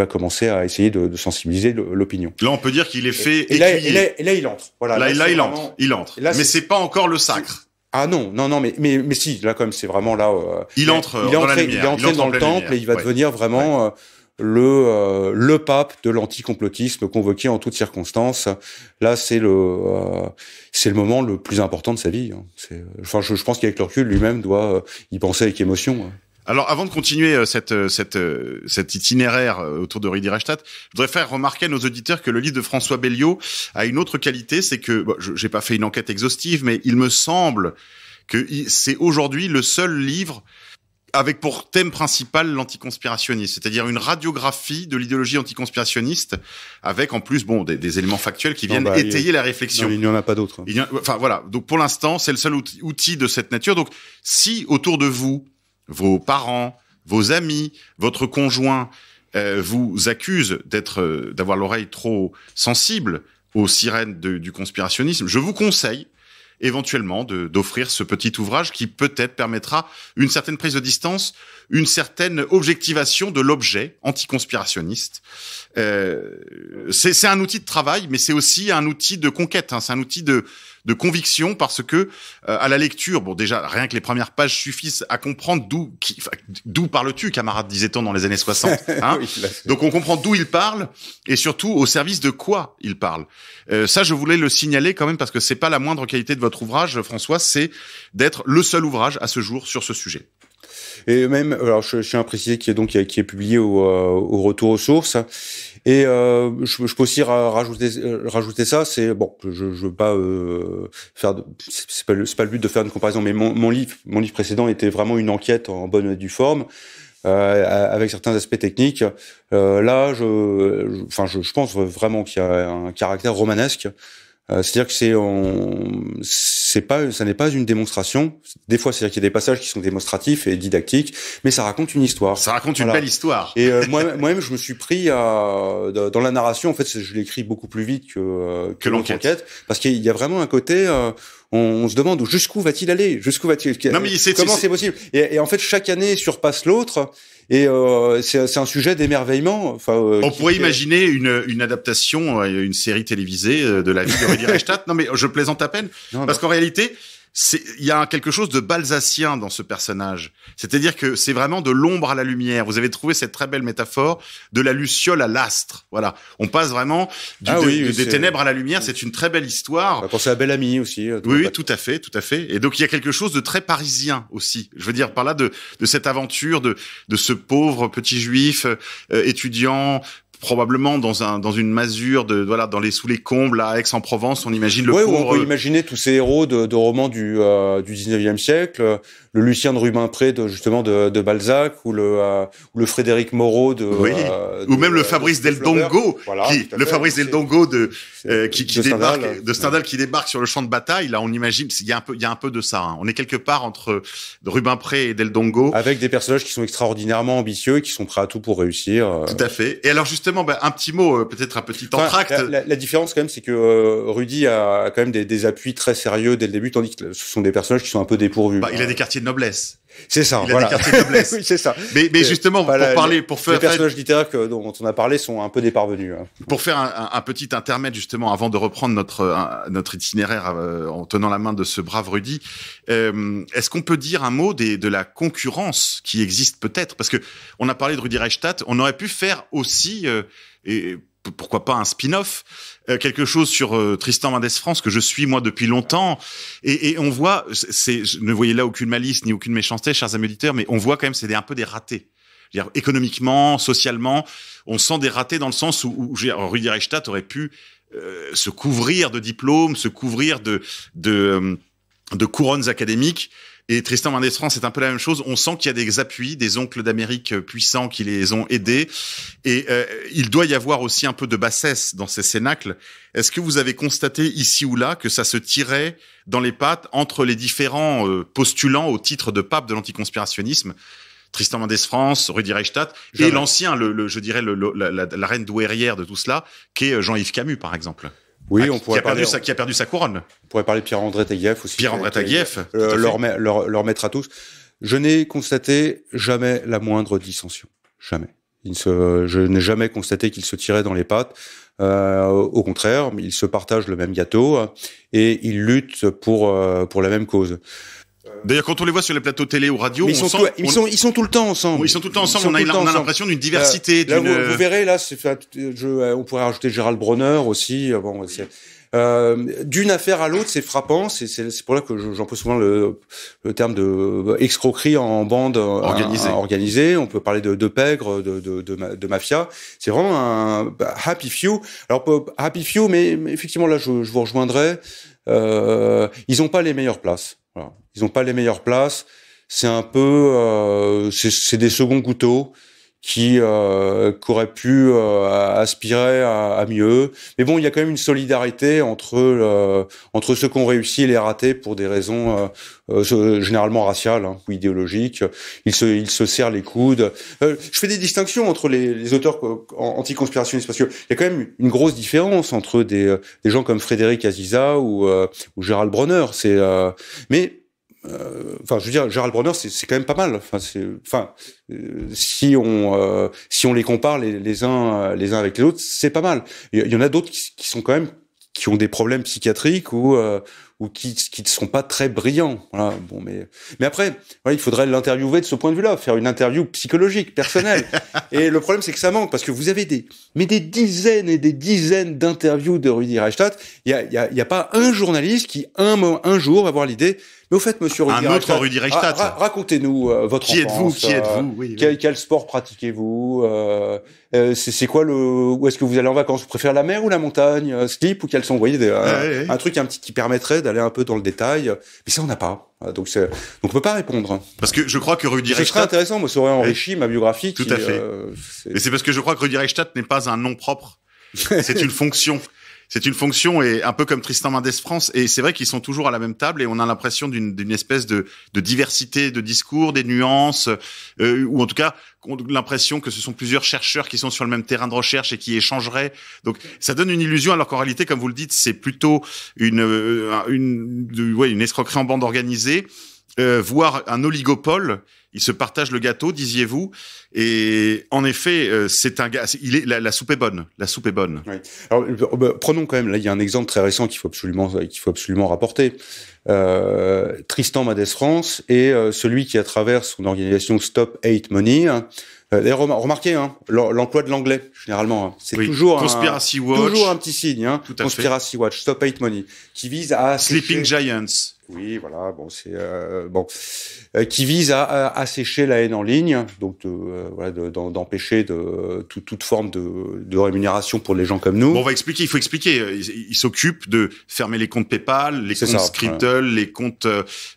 commencer à essayer de sensibiliser l'opinion. Là, on peut dire qu'il est fait et là, il entre. Voilà. Là, il entre. Là, mais c'est pas encore le sacre. Ah non, mais si, là, quand même, c'est vraiment là. Il entre dans la lumière. Il est entré dans le temple et il va devenir vraiment le pape de l'anticomplotisme convoqué en toutes circonstances. Là, c'est le moment le plus important de sa vie. Je pense qu'avec le recul, lui-même doit y penser avec émotion. Alors, avant de continuer cet itinéraire autour de Rudi Reichstadt, je voudrais faire remarquer à nos auditeurs que le livre de François Belliot a une autre qualité, c'est que j'ai pas fait une enquête exhaustive, mais il me semble que c'est aujourd'hui le seul livre avec pour thème principal l'anticonspirationnisme, c'est-à-dire une radiographie de l'idéologie anticonspirationniste, avec en plus des éléments factuels qui viennent étayer la réflexion. Il n'y en a pas d'autres. Enfin voilà, donc pour l'instant, c'est le seul outil de cette nature. Donc si autour de vous, vos parents, vos amis, votre conjoint vous accusent d'avoir l'oreille trop sensible aux sirènes du conspirationnisme, je vous conseille éventuellement d'offrir ce petit ouvrage qui peut-être permettra une certaine prise de distance, une certaine objectivation de l'objet anticonspirationniste. C'est un outil de travail, mais c'est aussi un outil de conquête, c'est un outil de conviction, parce que à la lecture, déjà rien que les premières pages suffisent à comprendre d'où parles-tu, camarade, disait-on dans les années 60. Oui, donc on comprend d'où il parle et surtout au service de quoi il parle. Ça, je voulais le signaler quand même, parce que c'est pas la moindre qualité de votre ouvrage, François, c'est d'être le seul ouvrage à ce jour sur ce sujet. Et même, alors je tiens à préciser qui est publié au Retour aux sources. Et je peux aussi rajouter ça. C'est bon, je veux pas faire. C'est pas le but de faire une comparaison, mais mon livre précédent était vraiment une enquête en bonne et due forme. avec certains aspects techniques. Là, je pense vraiment qu'il y a un caractère romanesque. C'est-à-dire que ça n'est pas une démonstration. Des fois, c'est-à-dire qu'il y a des passages qui sont démonstratifs et didactiques, mais ça raconte une histoire. Ça raconte une belle histoire. Et moi-même, je me suis pris dans la narration. En fait, je l'écris beaucoup plus vite que l'enquête, parce qu'il y a vraiment un côté. On se demande jusqu'où va-t-il aller, Non, mais comment c'est possible. Et en fait, chaque année surpasse l'autre. Et c'est un sujet d'émerveillement. On pourrait imaginer une adaptation, une série télévisée de la vie de Rudi Reichstadt. Non, mais je plaisante à peine, parce qu'en réalité, il y a quelque chose de balzacien dans ce personnage. C'est-à-dire que c'est vraiment de l'ombre à la lumière. Vous avez trouvé cette très belle métaphore de la luciole à l'astre. Voilà. On passe vraiment des ténèbres à la lumière. C'est une très belle histoire. On va penser à Belle Amie aussi. Oui, tout à fait. Et donc, il y a quelque chose de très parisien aussi. Je veux dire, par là, de cette aventure, de ce pauvre petit juif, étudiant, probablement dans une masure sous les combles à Aix-en-Provence, on imagine le pauvre. On peut imaginer tous ces héros de romans du 19e siècle, le Lucien de Rubempré de Balzac, ou le Frédéric Moreau ou même le Fabrice Del Dongo, Fabrice Del Dongo de Stendhal qui débarque sur le champ de bataille. Là, on imagine, il y a un peu de ça. Hein. On est quelque part entre Rubempré et Del Dongo, avec des personnages qui sont extraordinairement ambitieux et qui sont prêts à tout pour réussir. Tout à fait. Et alors justement, un petit mot, peut-être un petit entracte. La différence quand même, c'est que Rudy a quand même des appuits très sérieux dès le début, tandis que ce sont des personnages qui sont un peu dépourvus. Il a des quartiers de noblesse. C'est ça, il a des quartiers de noblesse. Oui, c'est ça. Mais justement, pour faire les personnages littéraires dont on a parlé sont un peu déparvenus. Pour faire un petit intermède justement, avant de reprendre notre itinéraire en tenant la main de ce brave Rudy, est-ce qu'on peut dire un mot de la concurrence qui existe peut-être, parce que on a parlé de Rudi Reichstadt, on aurait pu faire aussi et pourquoi pas un spin-off, quelque chose sur Tristan Mendès France que je suis moi depuis longtemps, et on voit, ne voyez là aucune malice ni aucune méchanceté, chers amis auditeurs, mais on voit quand même c'est un peu des ratés. C'est-à-dire, économiquement, socialement, on sent des ratés dans le sens où Rudi Reichstadt aurait pu se couvrir de diplômes, se couvrir de couronnes académiques. Et Tristan Mendès France, c'est un peu la même chose. On sent qu'il y a des appuis, des oncles d'Amérique puissants qui les ont aidés. Et il doit y avoir aussi un peu de bassesse dans ces cénacles. Est-ce que vous avez constaté ici ou là que ça se tirait dans les pattes entre les différents postulants au titre de pape de l'anticonspirationnisme, Tristan Mendès France, Rudi Reichstadt, et l'ancien, je dirais la reine douairière de tout cela, qui est Jean-Yves Camus, par exemple. Oui, on pourrait qui a perdu sa couronne. On pourrait parler de Pierre-André Taguieff aussi. Pierre-André Taguieff. Leur maître à tous. Je n'ai constaté jamais la moindre dissension. Jamais. Je n'ai jamais constaté qu'ils se tiraient dans les pattes. Au contraire, ils se partagent le même gâteau et ils luttent pour la même cause. D'ailleurs, quand on les voit sur les plateaux télé ou radio, ils sont tout le temps ensemble. Oui, ils sont tout le temps ensemble. On a l'impression d'une diversité. Là, vous verrez, là, on pourrait rajouter Gérald Bronner aussi. D'une affaire à l'autre, c'est frappant. C'est pour là que j'emploie souvent le terme de escroquerie en bande organisée. On peut parler de pègre, de mafia. C'est vraiment un happy few. Alors happy few, mais effectivement là, je vous rejoindrai. Ils ont pas les meilleures places. Voilà. Ils ont pas les meilleures places. C'est un peu, c'est des seconds couteaux qui auraient pu aspirer à mieux. Mais bon, il y a quand même une solidarité entre ceux qui ont réussi et les ratés pour des raisons généralement raciales ou idéologiques. Ils se serrent les coudes. Je fais des distinctions entre les auteurs anticonspirationnistes parce que il y a quand même une grosse différence entre des gens comme Frédéric Aziza ou Gérald Bronner. Je veux dire, Gérald Bronner, c'est quand même pas mal. Si on les compare les uns avec les autres, c'est pas mal. Il y en a d'autres qui sont quand même, qui ont des problèmes psychiatriques ou qui ne sont pas très brillants. Voilà. Bon, mais après, voilà, il faudrait l'interviewer de ce point de vue-là, faire une interview psychologique, personnelle. Et le problème, c'est que ça manque parce que vous avez des dizaines et des dizaines d'interviews de Rudi Reichstadt. Il y a pas un journaliste qui un jour va avoir l'idée. Mais au fait, monsieur Rudi Reichstadt, un autre Rudi Reichstadt. Racontez-nous votre enfance. Qui êtes-vous oui. Quel sport pratiquez-vous c'est quoi où est-ce que vous allez en vacances? Vous préférez la mer ou la montagne? Slip ou caleçon? Vous voyez, un truc qui permettrait d'aller un peu dans le détail, mais ça on n'a pas. Donc on peut pas répondre. Parce que je crois que Rudi Ce serait Reichstadt... intéressant, moi ça aurait enrichi ma biographie. Tout à fait. Et c'est parce que je crois que Rudi Reichstadt n'est pas un nom propre. C'est une fonction. C'est une fonction, et un peu comme Tristan Mendès France, et c'est vrai qu'ils sont toujours à la même table, et on a l'impression d'une espèce de diversité de discours, des nuances, ou en tout cas on a l'impression que ce sont plusieurs chercheurs qui sont sur le même terrain de recherche et qui échangeraient. Donc ça donne une illusion, alors qu'en réalité, comme vous le dites, c'est plutôt une escroquerie en bande organisée, voire un oligopole. Ils se partagent le gâteau, disiez-vous. Et en effet, c'est un gars. La soupe est bonne. La soupe est bonne. Oui. Alors, prenons quand même. Là, il y a un exemple très récent qu'il faut absolument rapporter. Tristan Mendès France et celui qui, à travers son organisation Stop Hate Money. D'ailleurs, remarquez, l'emploi de l'anglais généralement. C'est toujours Conspiracy Watch. Toujours un petit signe. Tout à Conspiracy fait. Watch, Stop Hate Money, qui vise à Sleeping Giants. Oui, voilà. Bon, c'est qui vise à assécher la haine en ligne, donc d'empêcher toute forme de rémunération pour les gens comme nous. Bon, on va expliquer. Il faut expliquer. Il s'occupe de fermer les comptes PayPal, les comptes Skripal, voilà. Les comptes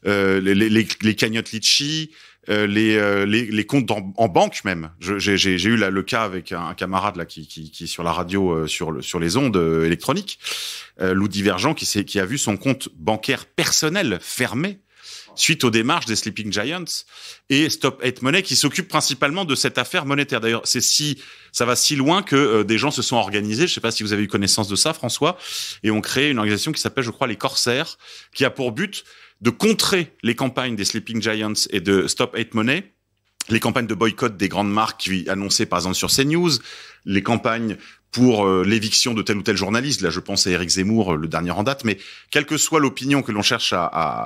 les cagnottes Litchi. Les comptes en banque même. J'ai eu le cas avec un camarade là qui est sur la radio sur les ondes électroniques, Lou Divergent, qui a vu son compte bancaire personnel fermé suite aux démarches des Sleeping Giants, et Stop Hate Money qui s'occupe principalement de cette affaire monétaire. D'ailleurs, ça va si loin que des gens se sont organisés. Je sais pas si vous avez eu connaissance de ça, François, et ont créé une organisation qui s'appelle, je crois, les Corsaires, qui a pour but de contrer les campagnes des Sleeping Giants et de Stop Hate Money, les campagnes de boycott des grandes marques annoncées par exemple sur CNews, les campagnes pour l'éviction de tel ou tel journaliste. Là, je pense à Éric Zemmour, le dernier en date. Mais quelle que soit l'opinion que l'on cherche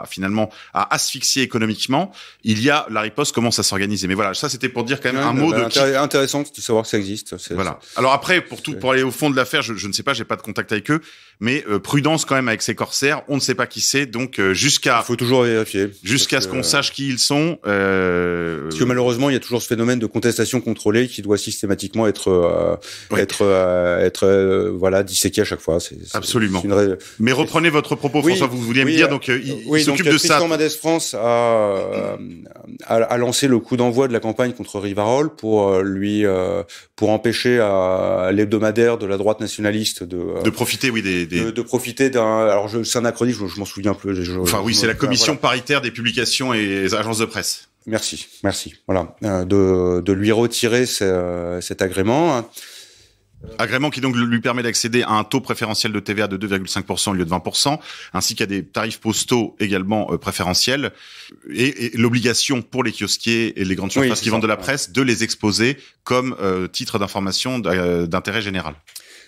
finalement à asphyxier économiquement, la riposte commence à s'organiser. Mais voilà, ça c'était pour dire quand même un mot intéressant de savoir que ça existe. Voilà. Alors après, pour aller au fond de l'affaire, je ne sais pas, j'ai pas de contact avec eux, mais prudence quand même avec ces corsaires. On ne sait pas qui c'est, donc il faut toujours vérifier. Jusqu'à ce qu'on sache qui ils sont. Parce que malheureusement, il y a toujours ce phénomène de contestation contrôlée qui doit systématiquement être disséqué à chaque fois. Absolument. Mais reprenez votre propos, François, vous vouliez me dire, donc il s'occupe de ça. Tristan Mendès France a lancé le coup d'envoi de la campagne contre Rivarol pour empêcher l'hebdomadaire de la droite nationaliste de profiter, de profiter d'un. Alors c'est un acronyme, je m'en souviens plus. C'est la commission paritaire des publications et des agences de presse. Merci. Voilà, de lui retirer cet agrément. Agrément qui donc lui permet d'accéder à un taux préférentiel de TVA de 2,5% au lieu de 20%, ainsi qu'à des tarifs postaux également préférentiels, et l'obligation pour les kiosquiers et les grandes surfaces qui vendent de la presse de les exposer comme titre d'information d'intérêt général.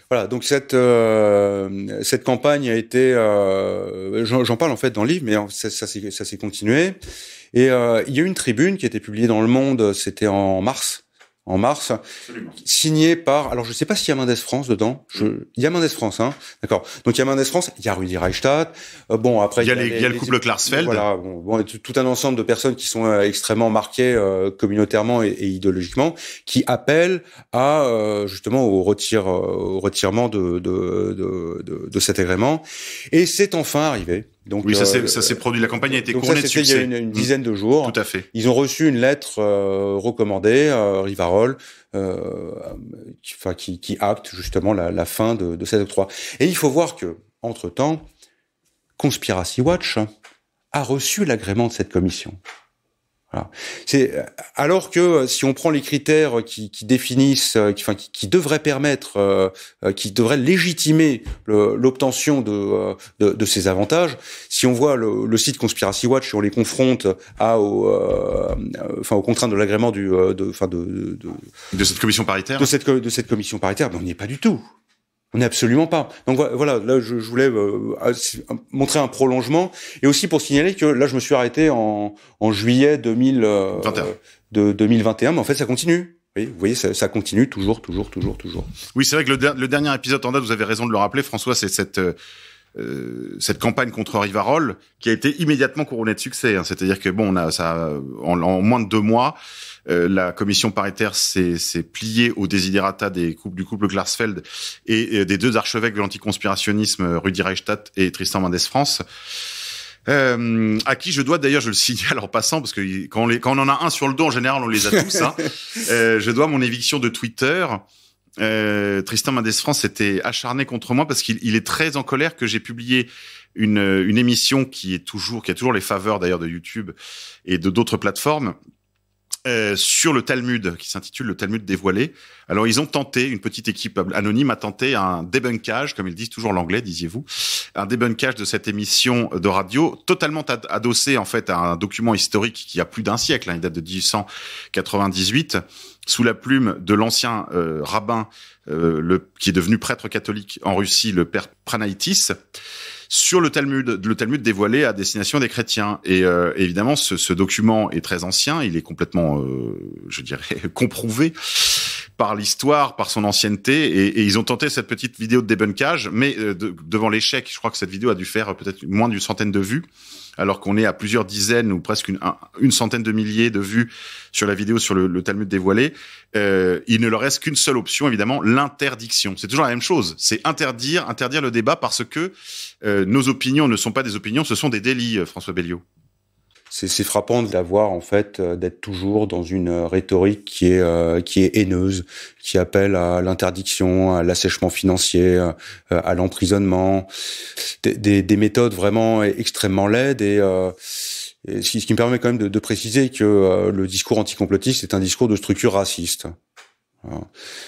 Voilà, donc cette campagne a été, j'en parle en fait dans le livre, mais ça s'est continué. Et il y a eu une tribune qui a été publiée dans Le Monde, c'était en mars, signé par, alors je sais pas s'il y a Mendès France dedans, il y a Mendès France, d'accord. Donc il y a Mendès France, il y a Rudi Reichstadt, après il y a le couple Klarsfeld. Voilà, tout un ensemble de personnes qui sont extrêmement marquées communautairement et idéologiquement, qui appellent à justement au retirement de cet agrément, et c'est enfin arrivé. Donc, oui, ça s'est produit. La campagne a été couronnée de succès. Il y a une dizaine de jours. Tout à fait. Ils ont reçu une lettre recommandée, Rivarol, qui acte justement la fin de cet octroi. Et il faut voir que, entre-temps, Conspiracy Watch a reçu l'agrément de cette commission. Voilà. Alors que si on prend les critères qui définissent, qui devraient permettre, qui devraient légitimer l'obtention de ces avantages, si on voit le site Conspiracy Watch et on les confronte aux contraintes de l'agrément de cette commission paritaire, de cette commission paritaire, on n'y est pas du tout. On n'est absolument pas. Donc voilà, là je voulais montrer un prolongement, et aussi pour signaler que là je me suis arrêté en juillet 2021, mais en fait ça continue. Oui, vous voyez, ça continue toujours. Oui, c'est vrai que le dernier épisode en date, vous avez raison de le rappeler, François, c'est cette cette campagne contre Rivarol qui a été immédiatement couronnée de succès. Hein. C'est-à-dire que bon, en moins de 2 mois, la commission paritaire s'est pliée aux desiderata du couple Klarsfeld et des 2 archevêques de l'anticonspirationnisme, Rudi Reichstadt et Tristan Mendès France. À qui je dois d'ailleurs, je le signale en passant, parce que quand on en a un sur le dos, en général, on les a tous. Hein. Je dois mon éviction de Twitter. Tristan Mendès France était acharné contre moi parce qu'il est très en colère que j'ai publié une émission qui a toujours les faveurs d'ailleurs de YouTube et de d'autres plateformes. Sur le Talmud, qui s'intitule Le Talmud dévoilé. Alors, ils ont tenté, une petite équipe anonyme a tenté un débunkage, comme ils disent toujours l'anglais, disiez-vous, un débunkage de cette émission de radio, totalement adossé, en fait, à un document historique qui a plus d'1 siècle, hein, il date de 1898, sous la plume de l'ancien rabbin, qui est devenu prêtre catholique en Russie, le père Pranaïtis, sur le Talmud dévoilé à destination des chrétiens. Et évidemment, ce document est très ancien, il est complètement, je dirais, comprouvé par l'histoire, par son ancienneté, et ils ont tenté cette petite vidéo de débunkage, mais devant l'échec, je crois que cette vidéo a dû faire peut-être moins d'une centaine de vues, alors qu'on est à plusieurs dizaines ou presque une centaine de milliers de vues sur la vidéo sur le Talmud dévoilé. Il ne leur reste qu'une seule option, évidemment, l'interdiction. C'est toujours la même chose, c'est interdire le débat parce que nos opinions ne sont pas des opinions, ce sont des délits, François Belliot. C'est frappant d'avoir, en fait, d'être toujours dans une rhétorique qui est haineuse, qui appelle à l'interdiction, à l'assèchement financier, à l'emprisonnement, des méthodes vraiment extrêmement laides et ce qui me permet quand même de préciser que le discours anticomplotiste est un discours de structure raciste.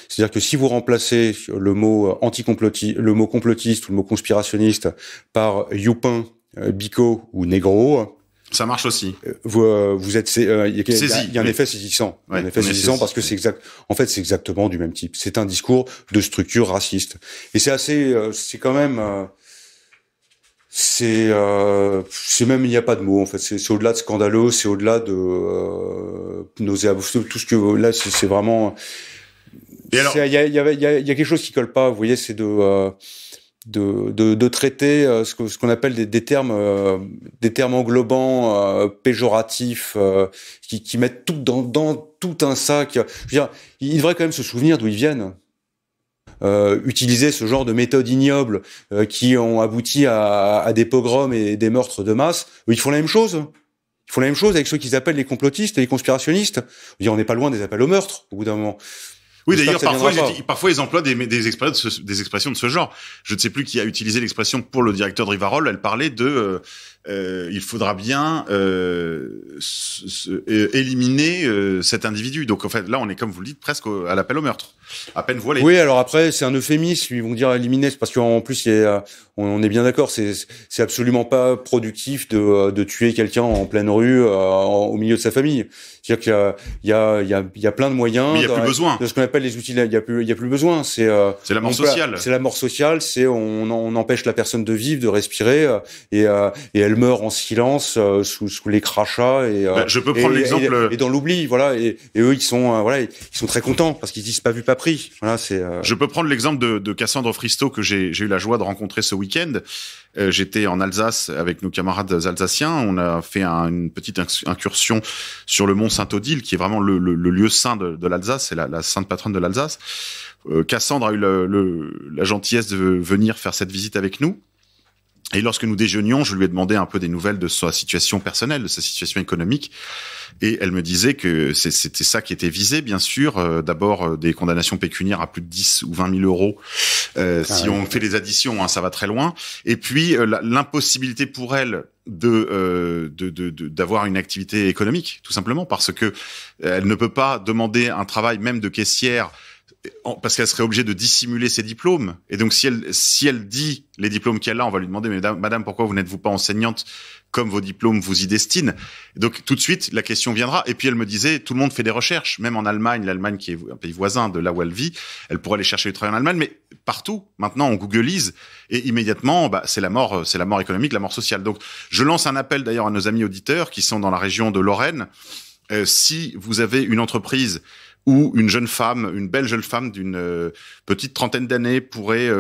C'est-à-dire que si vous remplacez le mot complotiste ou le mot conspirationniste par youpin, bico ou négro, ça marche aussi. Vous êtes, il y a un effet saisissant. Ouais, un effet saisissant parce que c'est exactement du même type. C'est un discours de structure raciste. Et c'est assez, c'est quand même, c'est même, il n'y a pas de mots, en fait. C'est au-delà de scandaleux, c'est au-delà de, nauséabond. Tout ce que, là, c'est vraiment, il y a quelque chose qui colle pas, vous voyez, c'est de traiter ce qu'on appelle des termes englobants, péjoratifs, qui mettent tout dans tout un sac. Je veux dire, ils devraient quand même se souvenir d'où ils viennent. Utiliser ce genre de méthodes ignobles qui ont abouti à des pogroms et des meurtres de masse, ils font la même chose. Ils font la même chose avec ceux qu'ils appellent les complotistes et les conspirationnistes. Je veux dire, on n'est pas loin des appels au meurtre au bout d'un moment. Oui, d'ailleurs, parfois ils emploient des expressions de ce genre. Je ne sais plus qui a utilisé l'expression pour le directeur de Rivarol. Elle parlait de il faudra bien éliminer cet individu. Donc en fait, là, on est, comme vous le dites, presque à l'appel au meurtre, à peine voilé. Oui, alors après, c'est un euphémisme. Ils vont dire éliminer, c'est parce qu'en plus, on est bien d'accord, c'est absolument pas productif de tuer quelqu'un en pleine rue, au milieu de sa famille. C'est-à-dire qu'il y a plein de moyens. Mais il y a plus besoin de ce qu'on appelle les outils. Il y a plus besoin. C'est la mort sociale. C'est la mort sociale. C'est on empêche la personne de vivre, de respirer, et elle meurt en silence sous les crachats et je peux prendre l'exemple et dans l'oubli, voilà, et eux ils sont très contents parce qu'ils disent pas vu pas pris. Voilà, c'est Je peux prendre l'exemple de Cassandre Fristo que j'ai eu la joie de rencontrer ce week-end. J'étais en Alsace avec nos camarades alsaciens, on a fait une petite incursion sur le mont Saint-Odile qui est vraiment le lieu saint de l'Alsace, c'est la sainte patronne de l'Alsace. Cassandre a eu la gentillesse de venir faire cette visite avec nous. Et lorsque nous déjeunions, je lui ai demandé un peu des nouvelles de sa situation personnelle, de sa situation économique. Et elle me disait que c'était ça qui était visé, bien sûr. D'abord, des condamnations pécuniaires à plus de 10 ou 20 000 euros. Si on fait les additions, hein, ça va très loin. Et puis, l'impossibilité pour elle d'avoir une activité économique, tout simplement, parce que elle ne peut pas demander un travail même de caissière parce qu'elle serait obligée de dissimuler ses diplômes. Et donc, si elle dit les diplômes qu'elle a, on va lui demander, mais madame, pourquoi vous n'êtes-vous pas enseignante comme vos diplômes vous y destinent? Et donc, tout de suite, la question viendra. Et puis, elle me disait, tout le monde fait des recherches, même en Allemagne, l'Allemagne qui est un pays voisin de là où elle vit, elle pourrait aller chercher du travail en Allemagne, mais partout, maintenant, on googleise, et immédiatement, c'est la mort économique, la mort sociale. Donc, je lance un appel d'ailleurs à nos amis auditeurs qui sont dans la région de Lorraine. Si vous avez une entreprise où une jeune femme, une belle jeune femme d'une petite trentaine d'années pourrait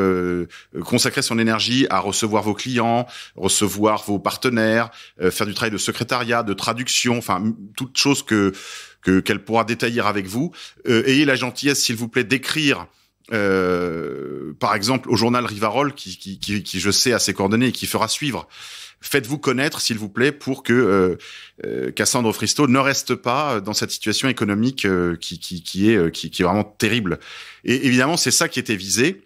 consacrer son énergie à recevoir vos clients, recevoir vos partenaires, faire du travail de secrétariat, de traduction, enfin toute chose qu'elle pourra détailler avec vous. Ayez la gentillesse, s'il vous plaît, d'écrire par exemple au journal Rivarol qui je sais a ses coordonnées et qui fera suivre. Faites-vous connaître, s'il vous plaît, pour que Cassandre Fristo ne reste pas dans cette situation économique qui est vraiment terrible. Et évidemment, c'est ça qui était visé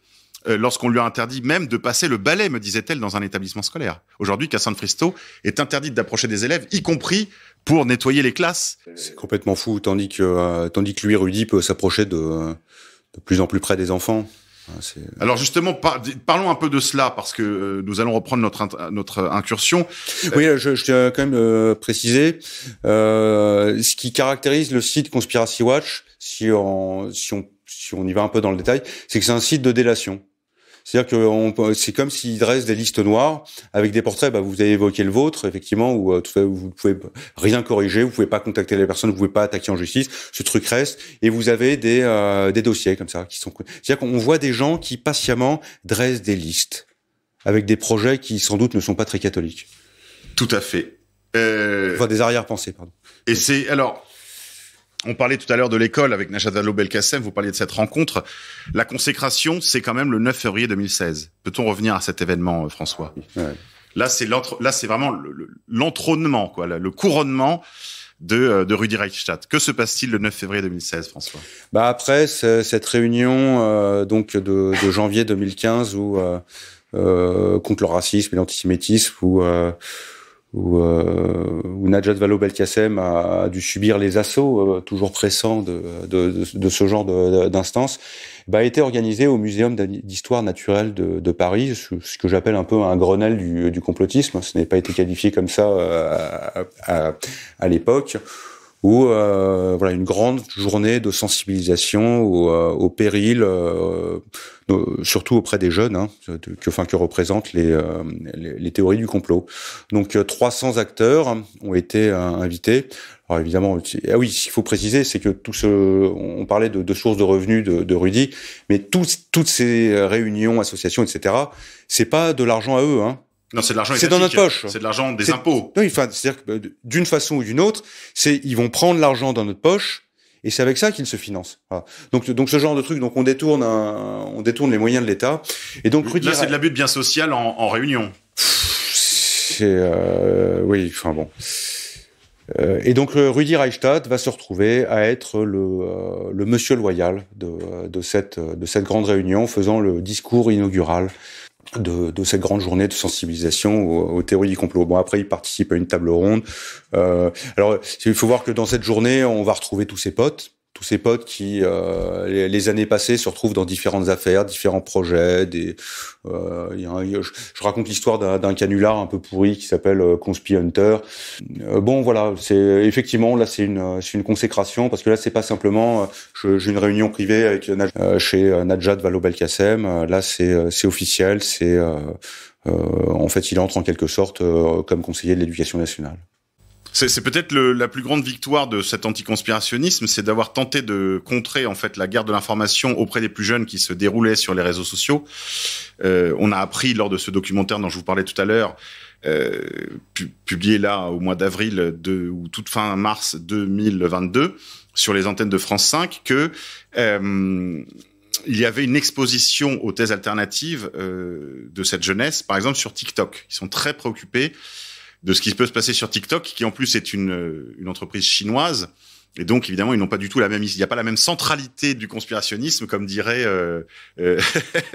lorsqu'on lui a interdit même de passer le balai, me disait-elle, dans un établissement scolaire. Aujourd'hui, Cassandre Fristo est interdite d'approcher des élèves, y compris pour nettoyer les classes. C'est complètement fou, tandis que lui, Rudy, peut s'approcher de plus en plus près des enfants. Alors justement, parlons un peu de cela, parce que nous allons reprendre notre incursion. Oui, je tiens quand même préciser ce qui caractérise le site Conspiracy Watch, si on y va un peu dans le détail, c'est que c'est un site de délation. C'est-à-dire que c'est comme s'il dresse des listes noires avec des portraits. Vous avez évoqué le vôtre, effectivement, où vous pouvez rien corriger, vous pouvez pas contacter les personnes, vous pouvez pas attaquer en justice. Ce truc reste, et vous avez des dossiers comme ça qui sont. C'est-à-dire qu'on voit des gens qui patiemment dressent des listes avec des projets qui sans doute ne sont pas très catholiques. Tout à fait. Enfin, des arrière-pensées, pardon. Et c'est alors. On parlait tout à l'heure de l'école avec Najat Vallaud-Belkacem, vous parliez de cette rencontre. La consécration, c'est quand même le 9 février 2016. Peut-on revenir à cet événement, François ? Ouais. Là, c'est vraiment l'entrônement, quoi, le couronnement de Rudi Reichstadt. Que se passe-t-il le 9 février 2016, François ? Après cette réunion donc de janvier 2015 où contre le racisme et l'antisémitisme où Najat Vallaud-Belkacem a dû subir les assauts toujours pressants de ce genre d'instances, a été organisé au Muséum d'histoire naturelle de Paris, ce que j'appelle un peu un Grenelle du complotisme. Ce n'est pas été qualifié comme ça à l'époque, où voilà une grande journée de sensibilisation au péril, surtout auprès des jeunes, que représentent les théories du complot. Donc 300 acteurs ont été invités. Alors évidemment, oui, il faut préciser, c'est que on parlait de sources de revenus de Rudy, mais toutes ces réunions, associations, etc., c'est pas de l'argent à eux, Non, c'est de l'argent étatique. C'est dans notre poche. C'est de l'argent des impôts. Oui, c'est-à-dire que d'une façon ou d'une autre, ils vont prendre l'argent dans notre poche et c'est avec ça qu'ils se financent. Voilà. Donc ce genre de truc, donc on détourne les moyens de l'État. Et donc Rudy, là, c'est de l'abus de bien social en réunion. Oui, enfin bon. Et donc Rudi Reichstadt va se retrouver à être le monsieur loyal de cette grande réunion, faisant le discours inaugural de cette grande journée de sensibilisation aux théories du complot. Bon, après, il participe à une table ronde. Alors, il faut voir que dans cette journée, on va retrouver tous ses potes qui, les années passées, se retrouvent dans différentes affaires, différents projets. Je raconte l'histoire d'un canular un peu pourri qui s'appelle Conspi Hunter. Bon, voilà, c'est effectivement là, c'est une consécration parce que là, c'est pas simplement j'ai une réunion privée avec chez Najat Vallaud-Belkacem. Là, c'est officiel. C'est en fait, il entre en quelque sorte comme conseiller de l'Éducation nationale. C'est peut-être la plus grande victoire de cet anticonspirationnisme, c'est d'avoir tenté de contrer en fait la guerre de l'information auprès des plus jeunes qui se déroulait sur les réseaux sociaux. On a appris lors de ce documentaire dont je vous parlais tout à l'heure, publié là au mois d'avril ou toute fin mars 2022 sur les antennes de France 5, que il y avait une exposition aux thèses alternatives de cette jeunesse, par exemple sur TikTok. Ils sont très préoccupés de ce qui peut se passer sur TikTok, qui en plus est une entreprise chinoise, et donc évidemment ils n'ont pas du tout il n'y a pas la même centralité du conspirationnisme, comme dirait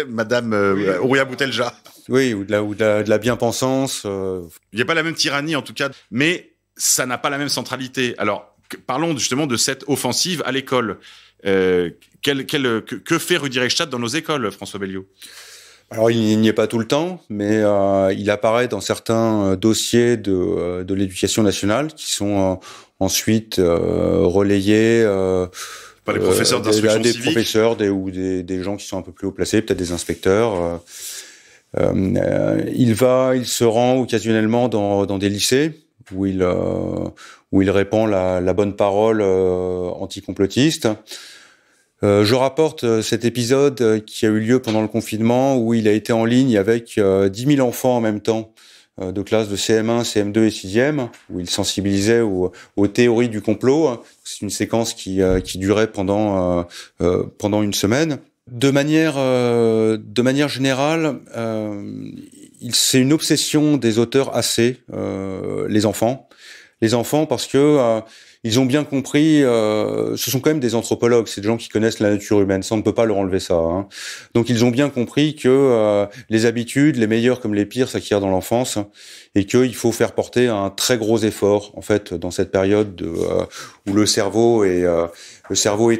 Madame Ouria Boutelja. Oui, ou de la bien-pensance. Il n'y a pas la même tyrannie en tout cas, mais ça n'a pas la même centralité. Alors parlons justement de cette offensive à l'école. Que fait Rudi Reichstadt dans nos écoles, François Belliot ? Alors, il n'y est pas tout le temps, mais il apparaît dans certains dossiers de l'éducation nationale qui sont ensuite relayés par les professeurs d'instruction civique, des professeurs ou des gens qui sont un peu plus haut placés, peut-être des inspecteurs. Il se rend occasionnellement dans des lycées où il répand la bonne parole anticomplotiste. Je rapporte cet épisode qui a eu lieu pendant le confinement, où il a été en ligne avec 10 000 enfants en même temps, de classe de CM1, CM2 et 6e, où il sensibilisait aux théories du complot. C'est une séquence qui durait pendant une semaine. De manière générale, c'est une obsession des auteurs AC, les enfants parce que ils ont bien compris, ce sont quand même des anthropologues, c'est des gens qui connaissent la nature humaine, ça on ne peut pas leur enlever ça. Hein. Donc ils ont bien compris que les habitudes, les meilleures comme les pires, s'acquièrent dans l'enfance, et qu'il faut faire porter un très gros effort en fait dans cette période où le cerveau est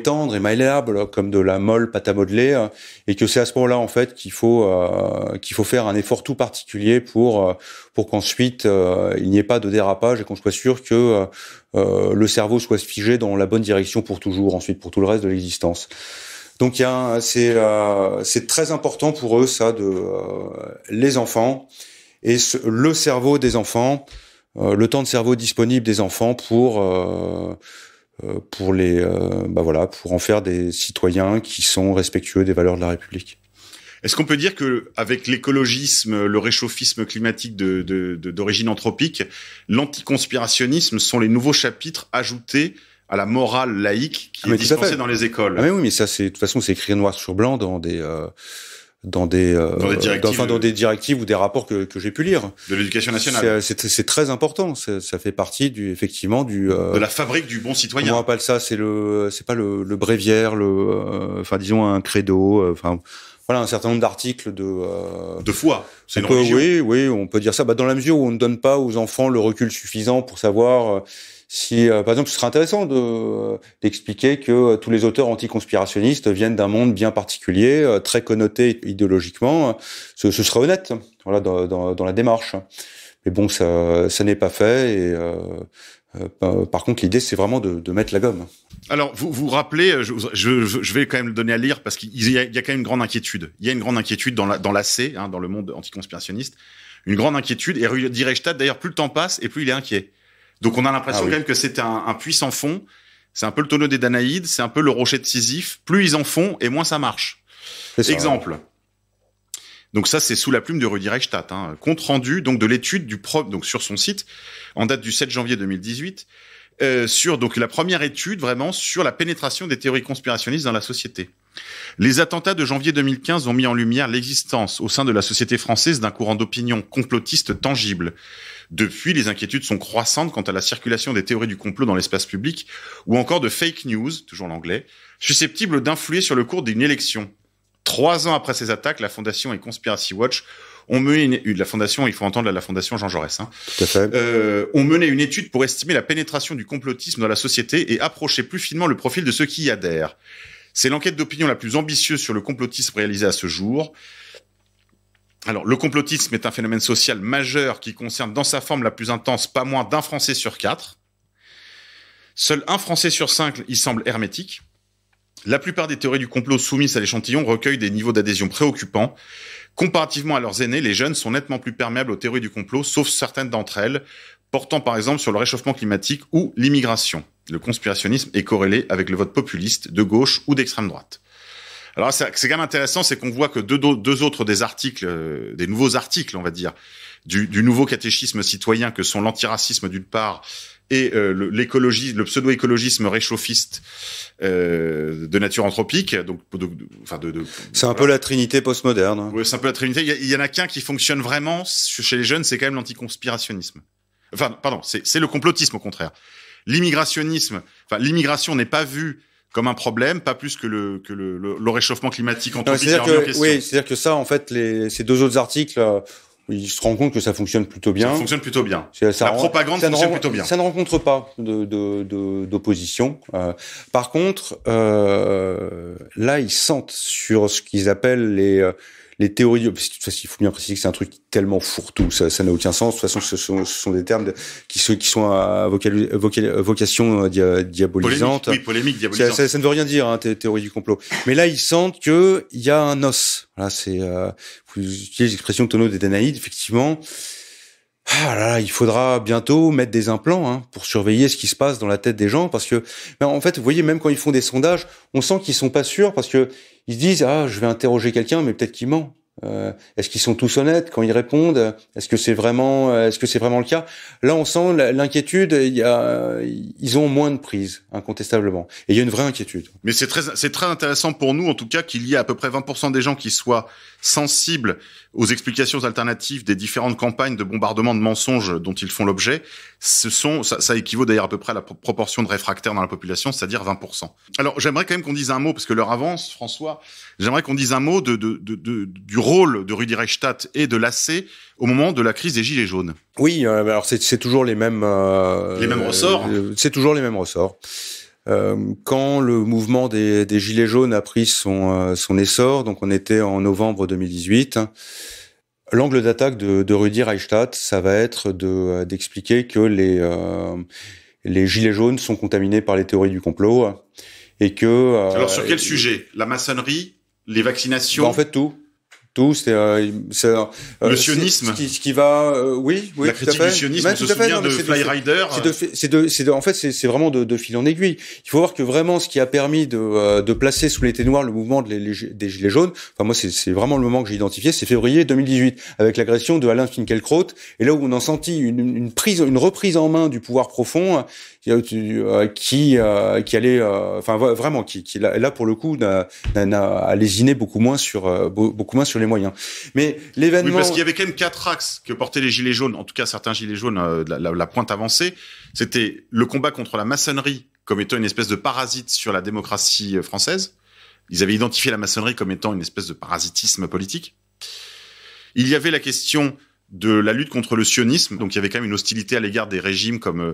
tendre et malléable comme de la molle pâte à modeler, et que c'est à ce moment-là en fait qu'il faut faire un effort tout particulier pour qu'ensuite il n'y ait pas de dérapage et qu'on soit sûr que le cerveau soit figé dans la bonne direction pour toujours, ensuite pour tout le reste de l'existence. Donc c'est très important pour eux ça les enfants et le cerveau des enfants, le temps de cerveau disponible des enfants pour en faire des citoyens qui sont respectueux des valeurs de la République. Est-ce qu'on peut dire que avec l'écologisme, le réchauffisme climatique d'origine anthropique, l'anticonspirationnisme sont les nouveaux chapitres ajoutés à la morale laïque qui est dispensée dans les écoles? Ah mais oui, mais ça de toute façon c'est écrit noir sur blanc dans des directives ou des rapports que j'ai pu lire. De l'éducation nationale. C'est très important. Ça fait partie de la fabrique du bon citoyen. Comment on appelle ça? C'est pas le bréviaire, disons un credo, voilà, un certain nombre d'articles de foi. C'est une religion. Oui, on peut dire ça. Dans la mesure où on ne donne pas aux enfants le recul suffisant pour savoir si, par exemple, ce serait intéressant d'expliquer que tous les auteurs anticonspirationnistes viennent d'un monde bien particulier, très connoté idéologiquement. Ce serait honnête, voilà, dans la démarche. Mais bon, ça n'est pas fait. Et par contre, l'idée, c'est vraiment de mettre la gomme. Alors, vous rappelez, je vais quand même le donner à lire parce qu'il y a quand même une grande inquiétude. Il y a une grande inquiétude dans l'AC, dans le monde anticonspirationniste. Une grande inquiétude. Et Rudi Reichstadt, d'ailleurs, plus le temps passe et plus il est inquiet. Donc, on a l'impression quand même que c'est un puits sans fond. C'est un peu le tonneau des Danaïdes, c'est un peu le rocher de Sisyphe. Plus ils en font, et moins ça marche. Exemple. Ouais. Donc ça, c'est sous la plume de Rudi Reichstadt. Compte rendu donc de l'étude donc sur son site, en date du 7 janvier 2018, sur donc la première étude vraiment sur la pénétration des théories conspirationnistes dans la société. Les attentats de janvier 2015 ont mis en lumière l'existence au sein de la société française d'un courant d'opinion complotiste tangible. Depuis, les inquiétudes sont croissantes quant à la circulation des théories du complot dans l'espace public ou encore de fake news, toujours l'anglais, susceptibles d'influer sur le cours d'une élection. 3 ans après ces attaques, la Fondation et Conspiracy Watch ont mené la Fondation, il faut entendre la Fondation Jean Jaurès, Tout à fait. ont mené une étude pour estimer la pénétration du complotisme dans la société et approcher plus finement le profil de ceux qui y adhèrent. C'est l'enquête d'opinion la plus ambitieuse sur le complotisme réalisée à ce jour. Alors, le complotisme est un phénomène social majeur qui concerne dans sa forme la plus intense pas moins d'1 Français sur 4. Seul 1 Français sur 5 y semble hermétique. La plupart des théories du complot soumises à l'échantillon recueillent des niveaux d'adhésion préoccupants. Comparativement à leurs aînés, les jeunes sont nettement plus perméables aux théories du complot, sauf certaines d'entre elles, portant par exemple sur le réchauffement climatique ou l'immigration. Le conspirationnisme est corrélé avec le vote populiste, de gauche ou d'extrême droite. Alors c'est quand même intéressant, c'est qu'on voit que deux autres des articles, des nouveaux articles, on va dire, du nouveau catéchisme citoyen que sont l'antiracisme d'une part et le pseudo-écologisme réchauffiste de nature anthropique. Donc, c'est un peu la trinité postmoderne. Oui, c'est un peu la trinité. Il y en a qu'un qui fonctionne vraiment chez les jeunes, c'est quand même l'anticonspirationnisme. Enfin, pardon, c'est le complotisme au contraire. L'immigration n'est pas vue comme un problème, pas plus que le réchauffement climatique anthropique. C'est-à-dire que ça, en fait, ces 2 autres articles, il se rend compte que ça fonctionne plutôt bien. Ça fonctionne plutôt bien. La propagande fonctionne plutôt bien. Ça ne rencontre pas d'opposition. Par contre, là, ils sentent sur ce qu'ils appellent les théories. De toute façon, il faut bien préciser que c'est un truc tellement fourre-tout. Ça n'a aucun sens. De toute façon, ce sont des termes qui sont à vocation diabolisante. Polémique, diabolisante. Ça ne veut rien dire, théorie du complot. Mais là, ils sentent que il y a un os. Voilà, vous utilisez l'expression tonneau des Danaïdes, effectivement. Ah là, il faudra bientôt mettre des implants pour surveiller ce qui se passe dans la tête des gens, parce que en fait, vous voyez, même quand ils font des sondages, on sent qu'ils sont pas sûrs, parce que ils se disent je vais interroger quelqu'un, mais peut-être qu'il ment. Est-ce qu'ils sont tous honnêtes quand ils répondent? Est-ce que c'est vraiment le cas? Là, on sent l'inquiétude. Ils ont moins de prise, incontestablement. Et il y a une vraie inquiétude. Mais c'est très intéressant pour nous, en tout cas, qu'il y ait à peu près 20% des gens qui soient sensibles aux explications alternatives des différentes campagnes de bombardement de mensonges dont ils font l'objet. Ça équivaut d'ailleurs à peu près à la proportion de réfractaires dans la population, c'est-à-dire 20%. Alors, j'aimerais quand même qu'on dise un mot, parce que l'heure avance, François. J'aimerais qu'on dise un mot du rôle de Rudi Reichstadt et de l'AC au moment de la crise des Gilets jaunes. Oui, alors c'est toujours les mêmes ressorts. C'est toujours les mêmes ressorts. Quand le mouvement des Gilets jaunes a pris son essor, donc on était en novembre 2018, l'angle d'attaque de Rudi Reichstadt, ça va être d'expliquer que les Gilets jaunes sont contaminés par les théories du complot et que... Alors sur quel sujet? La maçonnerie? Les vaccinations? En fait, tout. C'est le sionisme, ce qui va oui la critique du sionisme. On se souvient de Fly Rider. En fait c'est vraiment de fil en aiguille. Il faut voir que vraiment ce qui a permis de placer sous l'été noir le mouvement des Gilets jaunes, enfin moi c'est vraiment le moment que j'ai identifié, c'est février 2018 avec l'agression de Alain Finkielkraut, et là où on a senti une reprise en main du pouvoir profond qui allait vraiment qui là pour le coup a lésiné beaucoup moins sur les moyens. Mais l'événement... Oui, parce qu'il y avait quand même 4 axes que portaient les Gilets jaunes, en tout cas certains Gilets jaunes, la pointe avancée. C'était le combat contre la maçonnerie comme étant une espèce de parasite sur la démocratie française. Ils avaient identifié la maçonnerie comme étant une espèce de parasitisme politique. Il y avait la question de la lutte contre le sionisme, donc il y avait quand même une hostilité à l'égard des régimes comme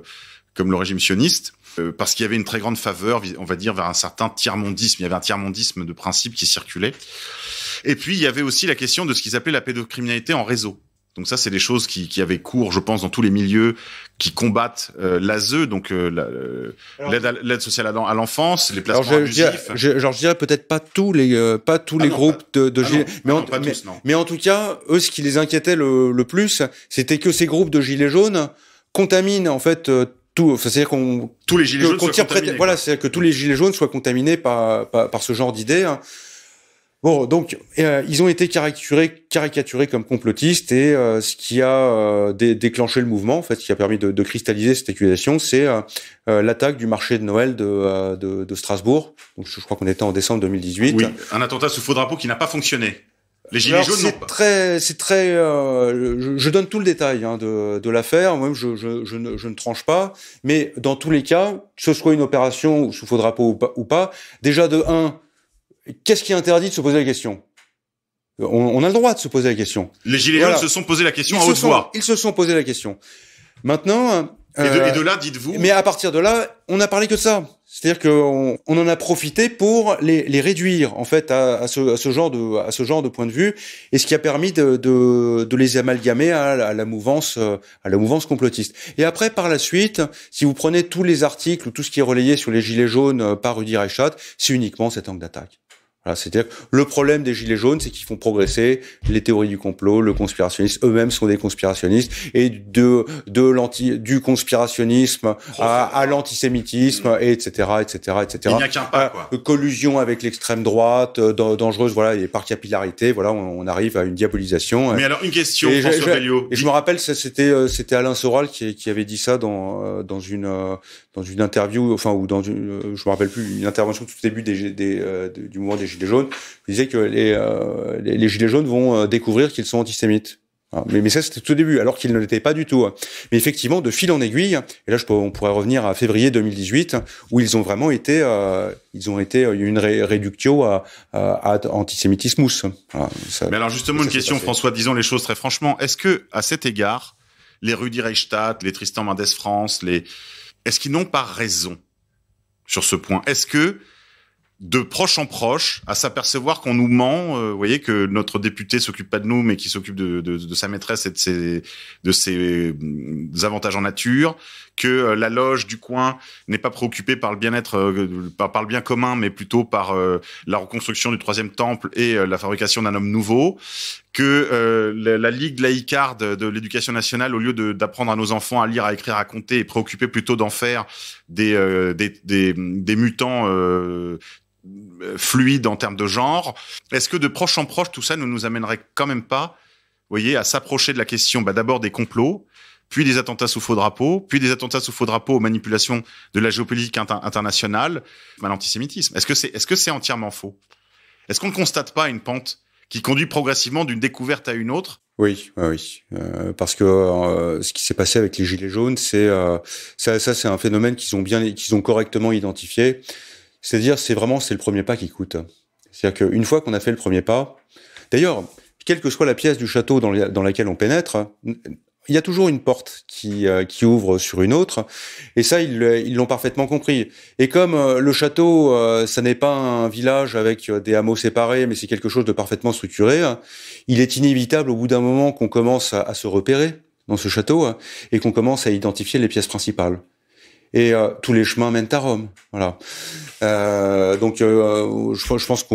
le régime sioniste, parce qu'il y avait une très grande faveur, on va dire, vers un certain tiers-mondisme. Il y avait un tiers-mondisme de principe qui circulait. Et puis, il y avait aussi la question de ce qu'ils appelaient la pédocriminalité en réseau. Donc ça, c'est des choses qui avaient cours, je pense, dans tous les milieux qui combattent l'ASE, donc l'aide sociale à l'enfance, les placements abusifs. Je dirais peut-être pas tous les groupes de Gilets, mais en tout cas, eux, ce qui les inquiétait le plus, c'était que ces groupes de Gilets jaunes contaminent en fait tout. C'est-à-dire tous les Gilets jaunes soient contaminés. Voilà, c'est-à-dire que tous les Gilets jaunes soient contaminés par ce genre d'idées. Bon, donc ils ont été caricaturés comme complotistes, et ce qui a déclenché le mouvement, en fait, ce qui a permis de cristalliser cette accusation, c'est l'attaque du marché de Noël de Strasbourg. Donc je crois qu'on était en décembre 2018. Oui, un attentat sous faux drapeau qui n'a pas fonctionné. Les Gilets jaunes n'ont pas. Je donne tout le détail de l'affaire. Moi-même, je ne tranche pas, mais dans tous les cas, que ce soit une opération sous faux drapeau ou pas, déjà de 1. Qu'est-ce qui interdit de se poser la question? On a le droit de se poser la question. Les Gilets jaunes se sont posé la question à haute voix. Ils se sont posé la question. Maintenant... Et de là, dites-vous... Mais à partir de là, on n'a parlé que de ça. C'est-à-dire qu'on en a profité pour les réduire, en fait, à ce genre de point de vue, et ce qui a permis de les amalgamer à la mouvance complotiste. Et après, par la suite, si vous prenez tous les articles ou tout ce qui est relayé sur les Gilets jaunes par Rudi Reichstadt, c'est uniquement cet angle d'attaque. Voilà, c'est-à-dire que le problème des Gilets jaunes, c'est qu'ils font progresser les théories du complot, le conspirationnisme, eux-mêmes sont des conspirationnistes, et du conspirationnisme à l'antisémitisme, et etc. Il n'y a qu'un pas, quoi. Collusion avec l'extrême droite, dangereuse, voilà, et par capillarité, voilà, on arrive à une diabolisation. Mais alors, une question, François Belliot. Et je me rappelle, c'était Alain Soral qui avait dit ça dans une interview, enfin, ou je me rappelle plus, une intervention tout au début du mouvement des Gilets jaunes. Il disait que les Gilets jaunes vont découvrir qu'ils sont antisémites. Mais ça, c'était tout au début, alors qu'ils ne l'étaient pas du tout. Mais effectivement, de fil en aiguille, et là, on pourrait revenir à février 2018, où ils ont vraiment été, il y a eu une réductio à antisémitismus. Voilà, mais alors, justement, une question, François, disons les choses très franchement. Est-ce que, à cet égard, les Rudi Reichstadt, les Tristan Mendès France, est-ce qu'ils n'ont pas raison sur ce point? Est-ce que, de proche en proche, à s'apercevoir qu'on nous ment, vous voyez, que notre député s'occupe pas de nous, mais qui s'occupe de sa maîtresse et de ses avantages en nature, que la loge du coin n'est pas préoccupée par le bien-être, par le bien commun, mais plutôt par la reconstruction du troisième temple et la fabrication d'un homme nouveau, que la Ligue laïcarde de l'éducation nationale, au lieu d'apprendre à nos enfants à lire, à écrire, à compter, est préoccupée plutôt d'en faire des mutants fluides en termes de genre. Est-ce que de proche en proche, tout ça ne nous amènerait quand même pas, vous voyez, à s'approcher de la question, d'abord des complots, puis des attentats sous faux drapeau, puis des attentats sous faux drapeau aux manipulations de la géopolitique internationale, à l'antisémitisme. Est-ce que c'est entièrement faux? Est-ce qu'on ne constate pas une pente qui conduit progressivement d'une découverte à une autre? Oui. Parce que ce qui s'est passé avec les Gilets jaunes, c'est un phénomène qu'ils ont correctement identifié. C'est-à-dire, c'est le premier pas qui coûte. C'est-à-dire qu'une fois qu'on a fait le premier pas, d'ailleurs, quelle que soit la pièce du château dans laquelle on pénètre, il y a toujours une porte qui ouvre sur une autre, et ça ils l'ont parfaitement compris. Et comme le château, ça n'est pas un village avec des hameaux séparés, mais c'est quelque chose de parfaitement structuré, il est inévitable au bout d'un moment qu'on commence à se repérer dans ce château et qu'on commence à identifier les pièces principales. Et tous les chemins mènent à Rome. Voilà. Donc, je pense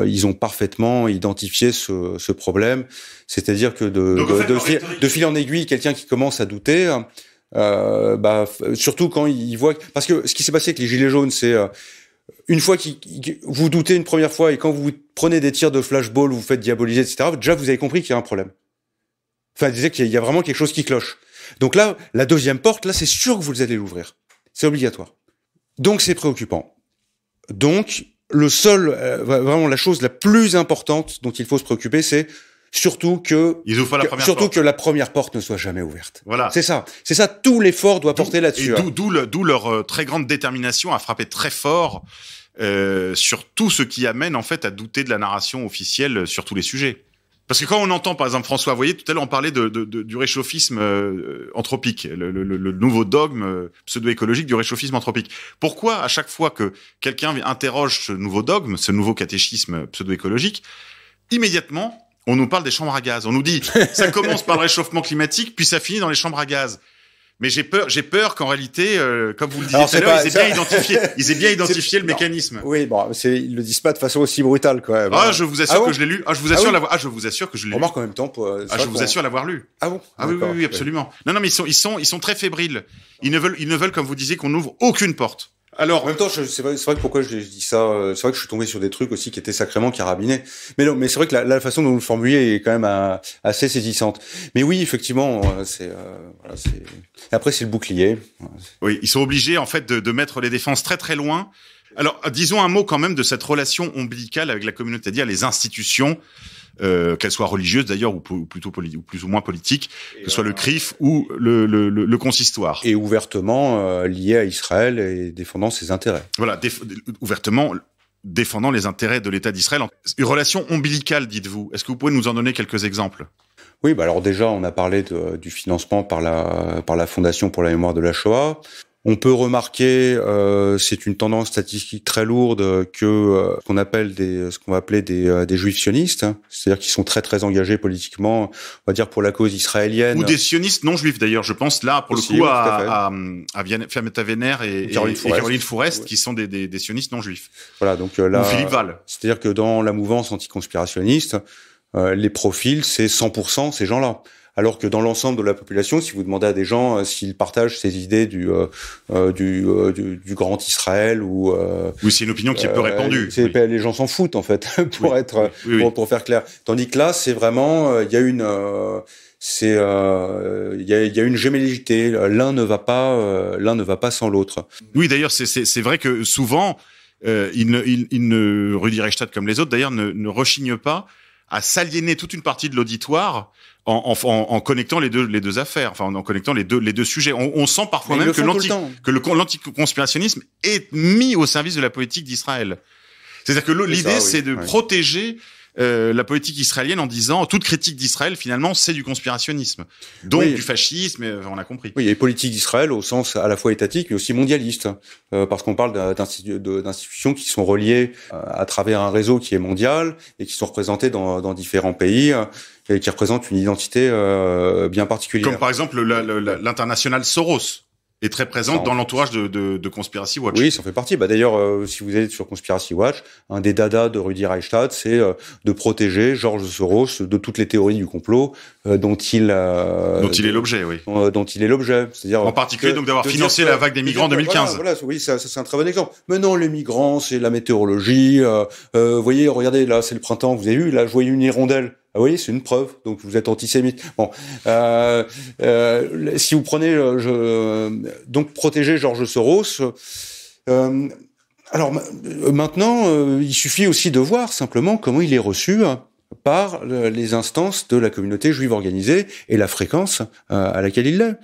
ils ont parfaitement identifié ce problème. C'est-à-dire que de fil en aiguille, quelqu'un qui commence à douter, surtout quand il voit, parce que ce qui s'est passé avec les Gilets jaunes, c'est une fois vous doutez une première fois, et quand vous prenez des tirs de flashball, vous faites diaboliser, etc. Déjà, vous avez compris qu'il y a un problème. Enfin, disait qu'il y a vraiment quelque chose qui cloche. Donc là, la deuxième porte, là, c'est sûr que vous allez l'ouvrir. C'est obligatoire. Donc, c'est préoccupant. Donc, vraiment la chose la plus importante dont il faut se préoccuper, c'est surtout que la première porte ne soit jamais ouverte. Voilà. C'est ça, tout l'effort doit porter là-dessus. Et d'où leur très grande détermination à frapper très fort sur tout ce qui amène, en fait, à douter de la narration officielle sur tous les sujets. Parce que quand on entend, par exemple, François, vous voyez, tout à l'heure, on parlait du réchauffisme anthropique, le nouveau dogme pseudo-écologique du réchauffisme anthropique. Pourquoi, à chaque fois que quelqu'un interroge ce nouveau dogme, ce nouveau catéchisme pseudo-écologique, immédiatement, on nous parle des chambres à gaz. On nous dit, ça commence par le réchauffement climatique, puis ça finit dans les chambres à gaz. Mais j'ai peur qu'en réalité, comme vous le disiez tout à l'heure, ils aient bien identifié le mécanisme. Oui, bon, ils le disent pas de façon aussi brutale, quoi. Ah, je vous assure que je l'ai lu. Je vous assure que je l'ai lu. Remarque en même temps. Je vous assure l'avoir lu. Ah bon? Ah oui, absolument. Non, mais ils sont très fébriles. Ils ne veulent, comme vous disiez, qu'on n'ouvre aucune porte. Alors, en même temps, c'est vrai que pourquoi je dis ça, c'est vrai que je suis tombé sur des trucs aussi qui étaient sacrément carabinés. Mais non, mais c'est vrai que la façon dont vous le formulez est quand même assez saisissante. Mais oui, effectivement, après c'est le bouclier. Oui, ils sont obligés en fait de mettre les défenses très très loin. Alors, disons un mot quand même de cette relation ombilicale avec la communauté, c'est-à-dire les institutions, qu'elles soient religieuses d'ailleurs ou plutôt ou plus ou moins politiques, que ce soit le CRIF ou le consistoire. Et ouvertement lié à Israël et défendant ses intérêts. Voilà, ouvertement défendant les intérêts de l'État d'Israël. Une relation ombilicale, dites-vous. Est-ce que vous pouvez nous en donner quelques exemples? Oui, alors déjà, on a parlé du financement par la Fondation pour la mémoire de la Shoah. On peut remarquer, c'est une tendance statistique très lourde, que ce qu'on va appeler des juifs sionistes, hein, c'est-à-dire qu'ils sont très très engagés politiquement, on va dire pour la cause israélienne. Ou des sionistes non juifs d'ailleurs. Je pense là pour aussi, le coup à Fiametta Wener et Caroline Fourest, qui sont des sionistes non juifs. Voilà, donc là, ou Philippe Val. C'est-à-dire que dans la mouvance anticonspirationniste, les profils, c'est 100% ces gens-là. Alors que dans l'ensemble de la population, si vous demandez à des gens s'ils partagent ces idées du grand Israël ou oui, c'est une opinion qui est peu répandue. Oui. Les gens s'en foutent en fait, pour faire clair. Tandis que là, c'est vraiment il y a une gémellité. L'un ne va pas sans l'autre. Oui, d'ailleurs, c'est vrai que souvent Rudi Reichstadt comme les autres d'ailleurs ne rechigne pas à s'aliéner toute une partie de l'auditoire en connectant les deux affaires, enfin en connectant les deux sujets. On sent parfois même que l'anticonspirationnisme est mis au service de la politique d'Israël. C'est-à-dire que l'idée, c'est de protéger la politique israélienne en disant toute critique d'Israël finalement c'est du conspirationnisme, donc du fascisme, on a compris. Oui, et politique d'Israël au sens à la fois étatique mais aussi mondialiste, parce qu'on parle d'institutions qui sont reliées à travers un réseau qui est mondial et qui sont représentées dans différents pays et qui représentent une identité bien particulière. Comme par exemple l'international Soros. est très présente dans l'entourage de Conspiracy Watch. Oui, ça en fait partie. D'ailleurs, si vous êtes sur Conspiracy Watch, un des dadas de Rudi Reichstadt, c'est de protéger George Soros de toutes les théories du complot dont il est l'objet, oui. Dont il est l'objet. C'est-à-dire en particulier donc d'avoir financé la vague des migrants en 2015. Voilà, oui, ça c'est un très bon exemple. Mais non, les migrants, c'est la météorologie. Vous voyez, regardez, là, c'est le printemps. Vous avez vu, là, je voyais une hirondelle. Ah oui, c'est une preuve. Donc vous êtes antisémite. Bon, si vous prenez, donc protéger George Soros. Alors maintenant, il suffit aussi de voir simplement comment il est reçu par les instances de la communauté juive organisée et la fréquence à laquelle il l'est.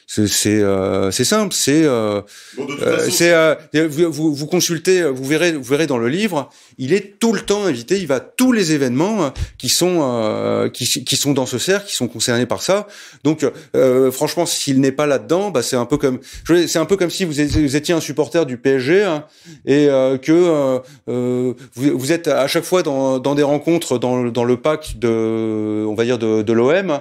C'est simple, vous consultez, vous verrez dans le livre, il est tout le temps invité, il va à tous les événements qui sont dans ce cercle, qui sont concernés par ça. Donc franchement, s'il n'est pas là-dedans, c'est un peu comme si vous étiez un supporter du PSG et que vous êtes à chaque fois dans des rencontres dans le pack de l'OM.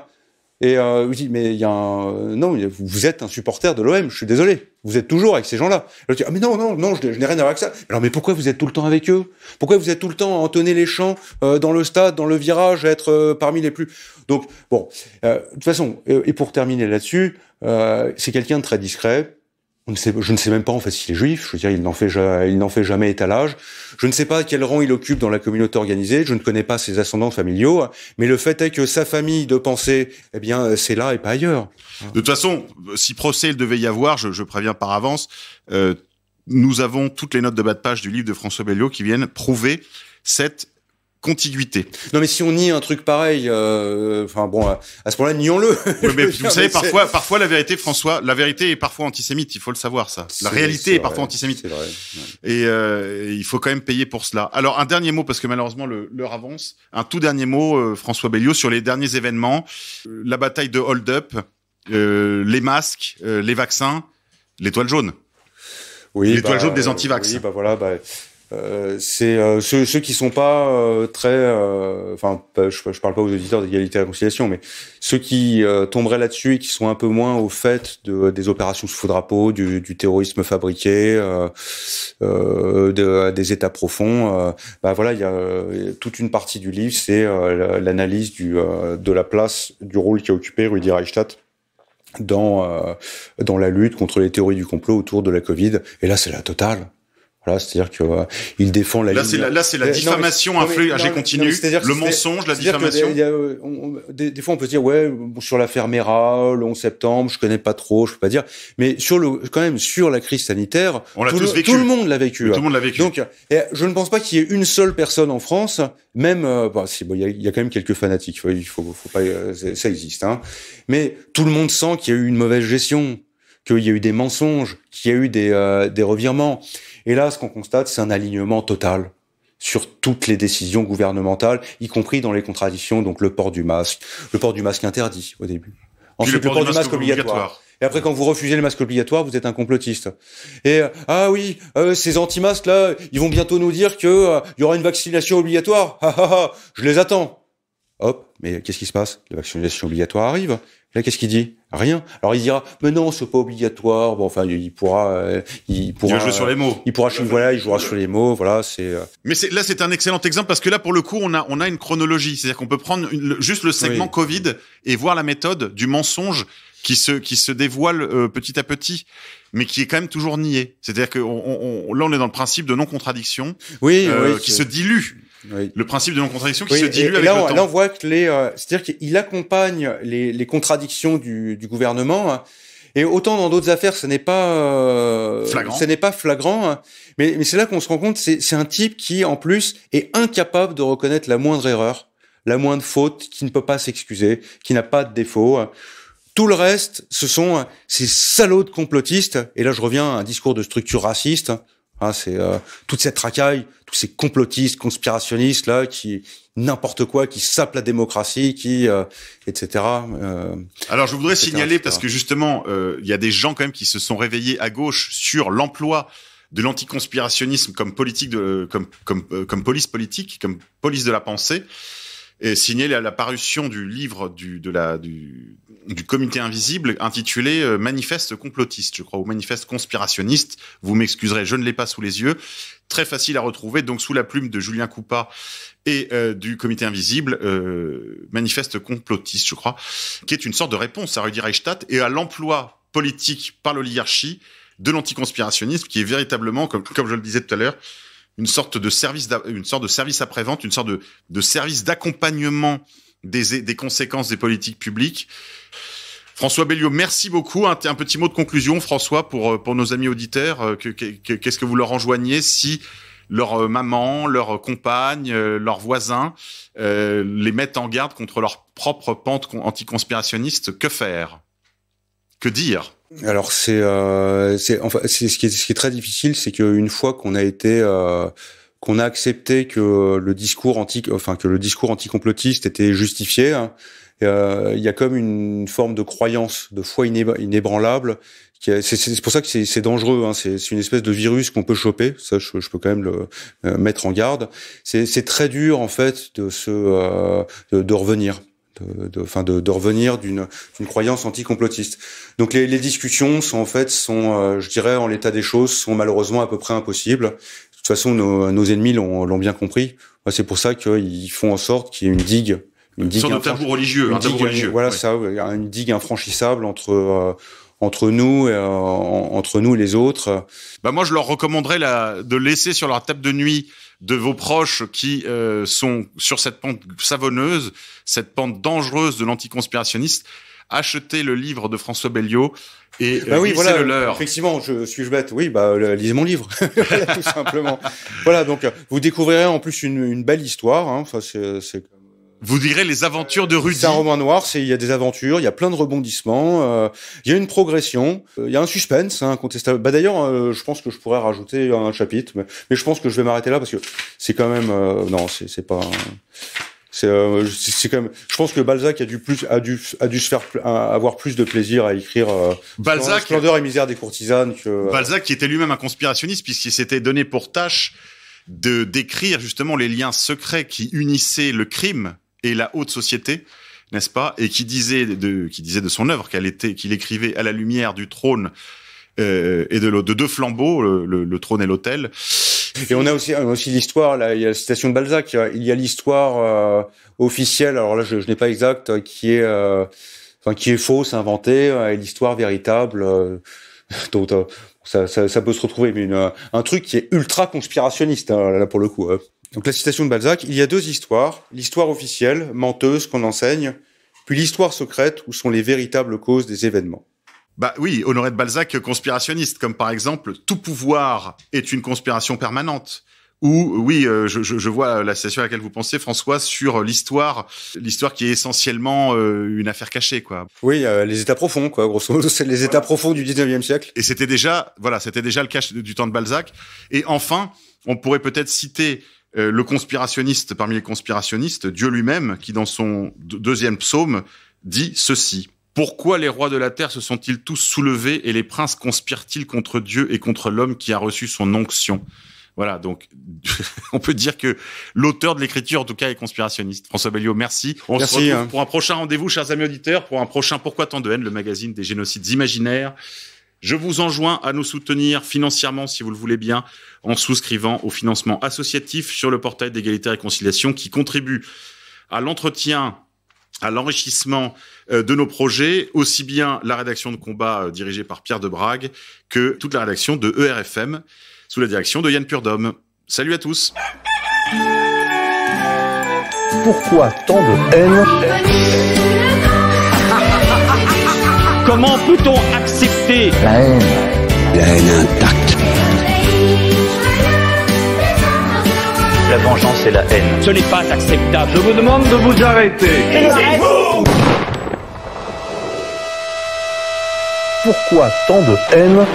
Et je dis, mais il y a non, vous êtes un supporter de l'OM, je suis désolé. Vous êtes toujours avec ces gens-là. Je dis, ah mais non, je n'ai rien à voir avec ça. Alors mais pourquoi vous êtes tout le temps avec eux? Pourquoi vous êtes tout le temps à entonner les chants dans le stade, dans le virage, à être parmi les plus... Donc bon, de toute façon, et pour terminer là-dessus, c'est quelqu'un de très discret. Je ne sais même pas en fait s'il est juif. Je veux dire, il n'en fait jamais étalage. Je ne sais pas quel rang il occupe dans la communauté organisée. Je ne connais pas ses ascendants familiaux. Mais le fait est que sa famille de pensée, eh bien, c'est là et pas ailleurs. De toute façon, si procès il devait y avoir, je préviens par avance, nous avons toutes les notes de bas de page du livre de François Belliot qui viennent prouver cette contiguïté. Non mais si on nie un truc pareil, enfin bon, à ce point-là, nions-le. Oui, mais vous savez, parfois la vérité, François, la vérité est parfois antisémite. Il faut le savoir ça. La réalité est parfois antisémite. C'est vrai. Ouais. Et il faut quand même payer pour cela. Alors un dernier mot parce que malheureusement l'heure avance. Un tout dernier mot, François Belliot, sur les derniers événements, la bataille de Hold Up, les masques, les vaccins, l'étoile jaune. Oui. L'étoile jaune des anti-vax. Oui, voilà. C'est ceux qui sont pas très, enfin, je parle pas aux auditeurs d'égalité et réconciliation, mais ceux qui tomberaient là-dessus et qui sont un peu moins au fait des opérations sous faux drapeau, du terrorisme fabriqué, des États profonds. Voilà, il y a toute une partie du livre, c'est l'analyse de la place, du rôle qu'a occupé Rudi Reichstadt dans la lutte contre les théories du complot autour de la Covid. Et là, c'est la totale. Voilà, c'est-à-dire que il défend la ligne. Là, c'est la diffamation influée continue, le mensonge, la diffamation. Des fois, on peut se dire ouais, sur l'affaire Mera, le 11 septembre, je connais pas trop, je peux pas dire. Mais quand même sur la crise sanitaire, on l'a tous vécu. Tout le monde l'a vécu. Tout le monde l'a vécu. Donc, je ne pense pas qu'il y ait une seule personne en France, même, il y a quand même quelques fanatiques. Il faut pas, ça existe, hein. Mais tout le monde sent qu'il y a eu une mauvaise gestion, qu'il y a eu des mensonges, qu'il y a eu des revirements. Et là, ce qu'on constate, c'est un alignement total sur toutes les décisions gouvernementales, y compris dans les contradictions, donc le port du masque interdit au début. Ensuite, le port du masque obligatoire. Et après, quand vous refusez le masque obligatoire, vous êtes un complotiste. Et ces anti-masques là, ils vont bientôt nous dire que il y aura une vaccination obligatoire. Je les attends. Hop, mais qu'est-ce qui se passe? La vaccination obligatoire arrive. Là, qu'est-ce qu'il dit? Rien. Alors il dira, mais non, c'est pas obligatoire. Bon, enfin, il pourra jouer sur les mots. Il jouera sur les mots. Voilà, c'est. Mais c'est un excellent exemple parce que là, pour le coup, on a une chronologie. C'est-à-dire qu'on peut prendre juste le segment Covid et voir la méthode du mensonge qui se dévoile petit à petit, mais qui est quand même toujours nié. C'est-à-dire que là, on est dans le principe de non-contradiction, qui se dilue. Oui. Le principe de non-contradiction qui se dilue avec le temps. Là, on voit que c'est-à-dire qu'il accompagne les contradictions du gouvernement. Hein, et autant dans d'autres affaires, ce n'est pas flagrant. Hein, mais c'est là qu'on se rend compte, c'est un type qui, en plus, est incapable de reconnaître la moindre erreur, la moindre faute, qui ne peut pas s'excuser, qui n'a pas de défaut. Tout le reste, ce sont ces salauds de complotistes. Et là, je reviens à un discours de structure raciste. C'est toute cette racaille, tous ces complotistes, conspirationnistes là, qui n'importe quoi, qui sapent la démocratie, qui etc. Alors je voudrais signaler parce que justement il y a des gens quand même qui se sont réveillés à gauche sur l'emploi de l'anticonspirationnisme comme politique comme police politique, comme police de la pensée. Et signaler la parution du livre du comité invisible intitulé Manifeste complotiste, je crois, ou Manifeste conspirationniste. Vous m'excuserez, je ne l'ai pas sous les yeux. Très facile à retrouver, donc sous la plume de Julien Coupat et du comité invisible, Manifeste complotiste, je crois, qui est une sorte de réponse à Rudi Reichstadt et à l'emploi politique par l'oligarchie de l'anticonspirationnisme, qui est véritablement, comme je le disais tout à l'heure, une sorte de service après-vente, une sorte de service d'accompagnement des conséquences des politiques publiques. François Belliot, merci beaucoup. Un petit mot de conclusion, François, pour nos amis auditeurs. Qu'est-ce que vous leur enjoignez si leur maman, leur compagne, leurs voisins les mettent en garde contre leur propre pente anticonspirationniste? Que faire? Que dire? Alors ce qui est très difficile, c'est qu'une fois qu'on a accepté que le discours anticomplotiste était justifié, hein, il y a comme une forme de croyance, de foi inébranlable. C'est pour ça que c'est dangereux. Hein, c'est une espèce de virus qu'on peut choper. Ça, je peux quand même le mettre en garde. C'est très dur en fait de revenir. De revenir d'une croyance anticomplotiste. Donc les discussions je dirais en l'état des choses, sont malheureusement à peu près impossibles. De toute façon, nos ennemis l'ont bien compris. C'est pour ça qu'ils font en sorte qu'il y ait une digue sur un tabou religieux, voilà, ouais. Ça, une digue infranchissable entre nous et les autres. Moi, je leur recommanderais de laisser sur leur table de nuit de vos proches qui sont sur cette pente savonneuse, cette pente dangereuse de l'anticonspirationniste, achetez le livre de François Belliot et lisez le leur. Effectivement, suis-je bête? Oui, lisez mon livre, tout simplement. Voilà, donc vous découvrirez en plus une belle histoire. Hein. Enfin, c'est vous direz les aventures de Rudy. C'est un roman noir, il y a des aventures, il y a plein de rebondissements, il y a une progression, il y a un suspense, hein, incontestable. D'ailleurs, je pense que je pourrais rajouter un chapitre, mais je pense que je vais m'arrêter là parce que c'est quand même, c'est pas, c'est quand même. Je pense que Balzac a dû se faire avoir plus de plaisir à écrire Balzac, Splendeur et misère des courtisanes que Balzac, qui était lui-même un conspirationniste puisqu'il s'était donné pour tâche de décrire justement les liens secrets qui unissaient le crime et la haute société, n'est-ce pas, et qui disait de son œuvre qu'il écrivait à la lumière du trône et de deux flambeaux, le trône et l'autel. Et on a aussi l'histoire, là, il y a la citation de Balzac, il y a l'histoire officielle, alors là je n'ai pas exact, qui est fausse, inventée, et l'histoire véritable, donc ça peut se retrouver, mais un truc qui est ultra conspirationniste, hein, là pour le coup. Donc la citation de Balzac, il y a deux histoires, l'histoire officielle, menteuse, qu'on enseigne, puis l'histoire secrète, où sont les véritables causes des événements. Oui, Honoré de Balzac, conspirationniste, comme par exemple, tout pouvoir est une conspiration permanente. Ou, oui, je vois la citation à laquelle vous pensez, François, sur l'histoire qui est essentiellement une affaire cachée, quoi. Oui, les états profonds, quoi, grosso modo, c'est les états profonds du 19e siècle. Et c'était déjà le cas du temps de Balzac. Et enfin, on pourrait peut-être citer le conspirationniste parmi les conspirationnistes, Dieu lui-même, qui dans son deuxième psaume dit ceci. Pourquoi les rois de la terre se sont-ils tous soulevés et les princes conspirent-ils contre Dieu et contre l'homme qui a reçu son onction? Voilà, donc on peut dire que l'auteur de l'écriture, en tout cas, est conspirationniste. François Belliot, merci. On se retrouve pour un prochain rendez-vous, chers amis auditeurs, pour un prochain Pourquoi tant de haine, le magazine des génocides imaginaires. Je vous enjoins à nous soutenir financièrement, si vous le voulez bien, en souscrivant au financement associatif sur le portail d'égalité et réconciliation qui contribue à l'entretien, à l'enrichissement de nos projets, aussi bien la rédaction de Combat dirigée par Pierre Debrague que toute la rédaction de ERFM sous la direction de Yann Purdom. Salut à tous. Pourquoi tant de haine? Comment peut-on accepter La haine. La haine intacte. La vengeance et la haine. Ce n'est pas acceptable. Je vous demande de vous arrêter. Pourquoi tant de haine?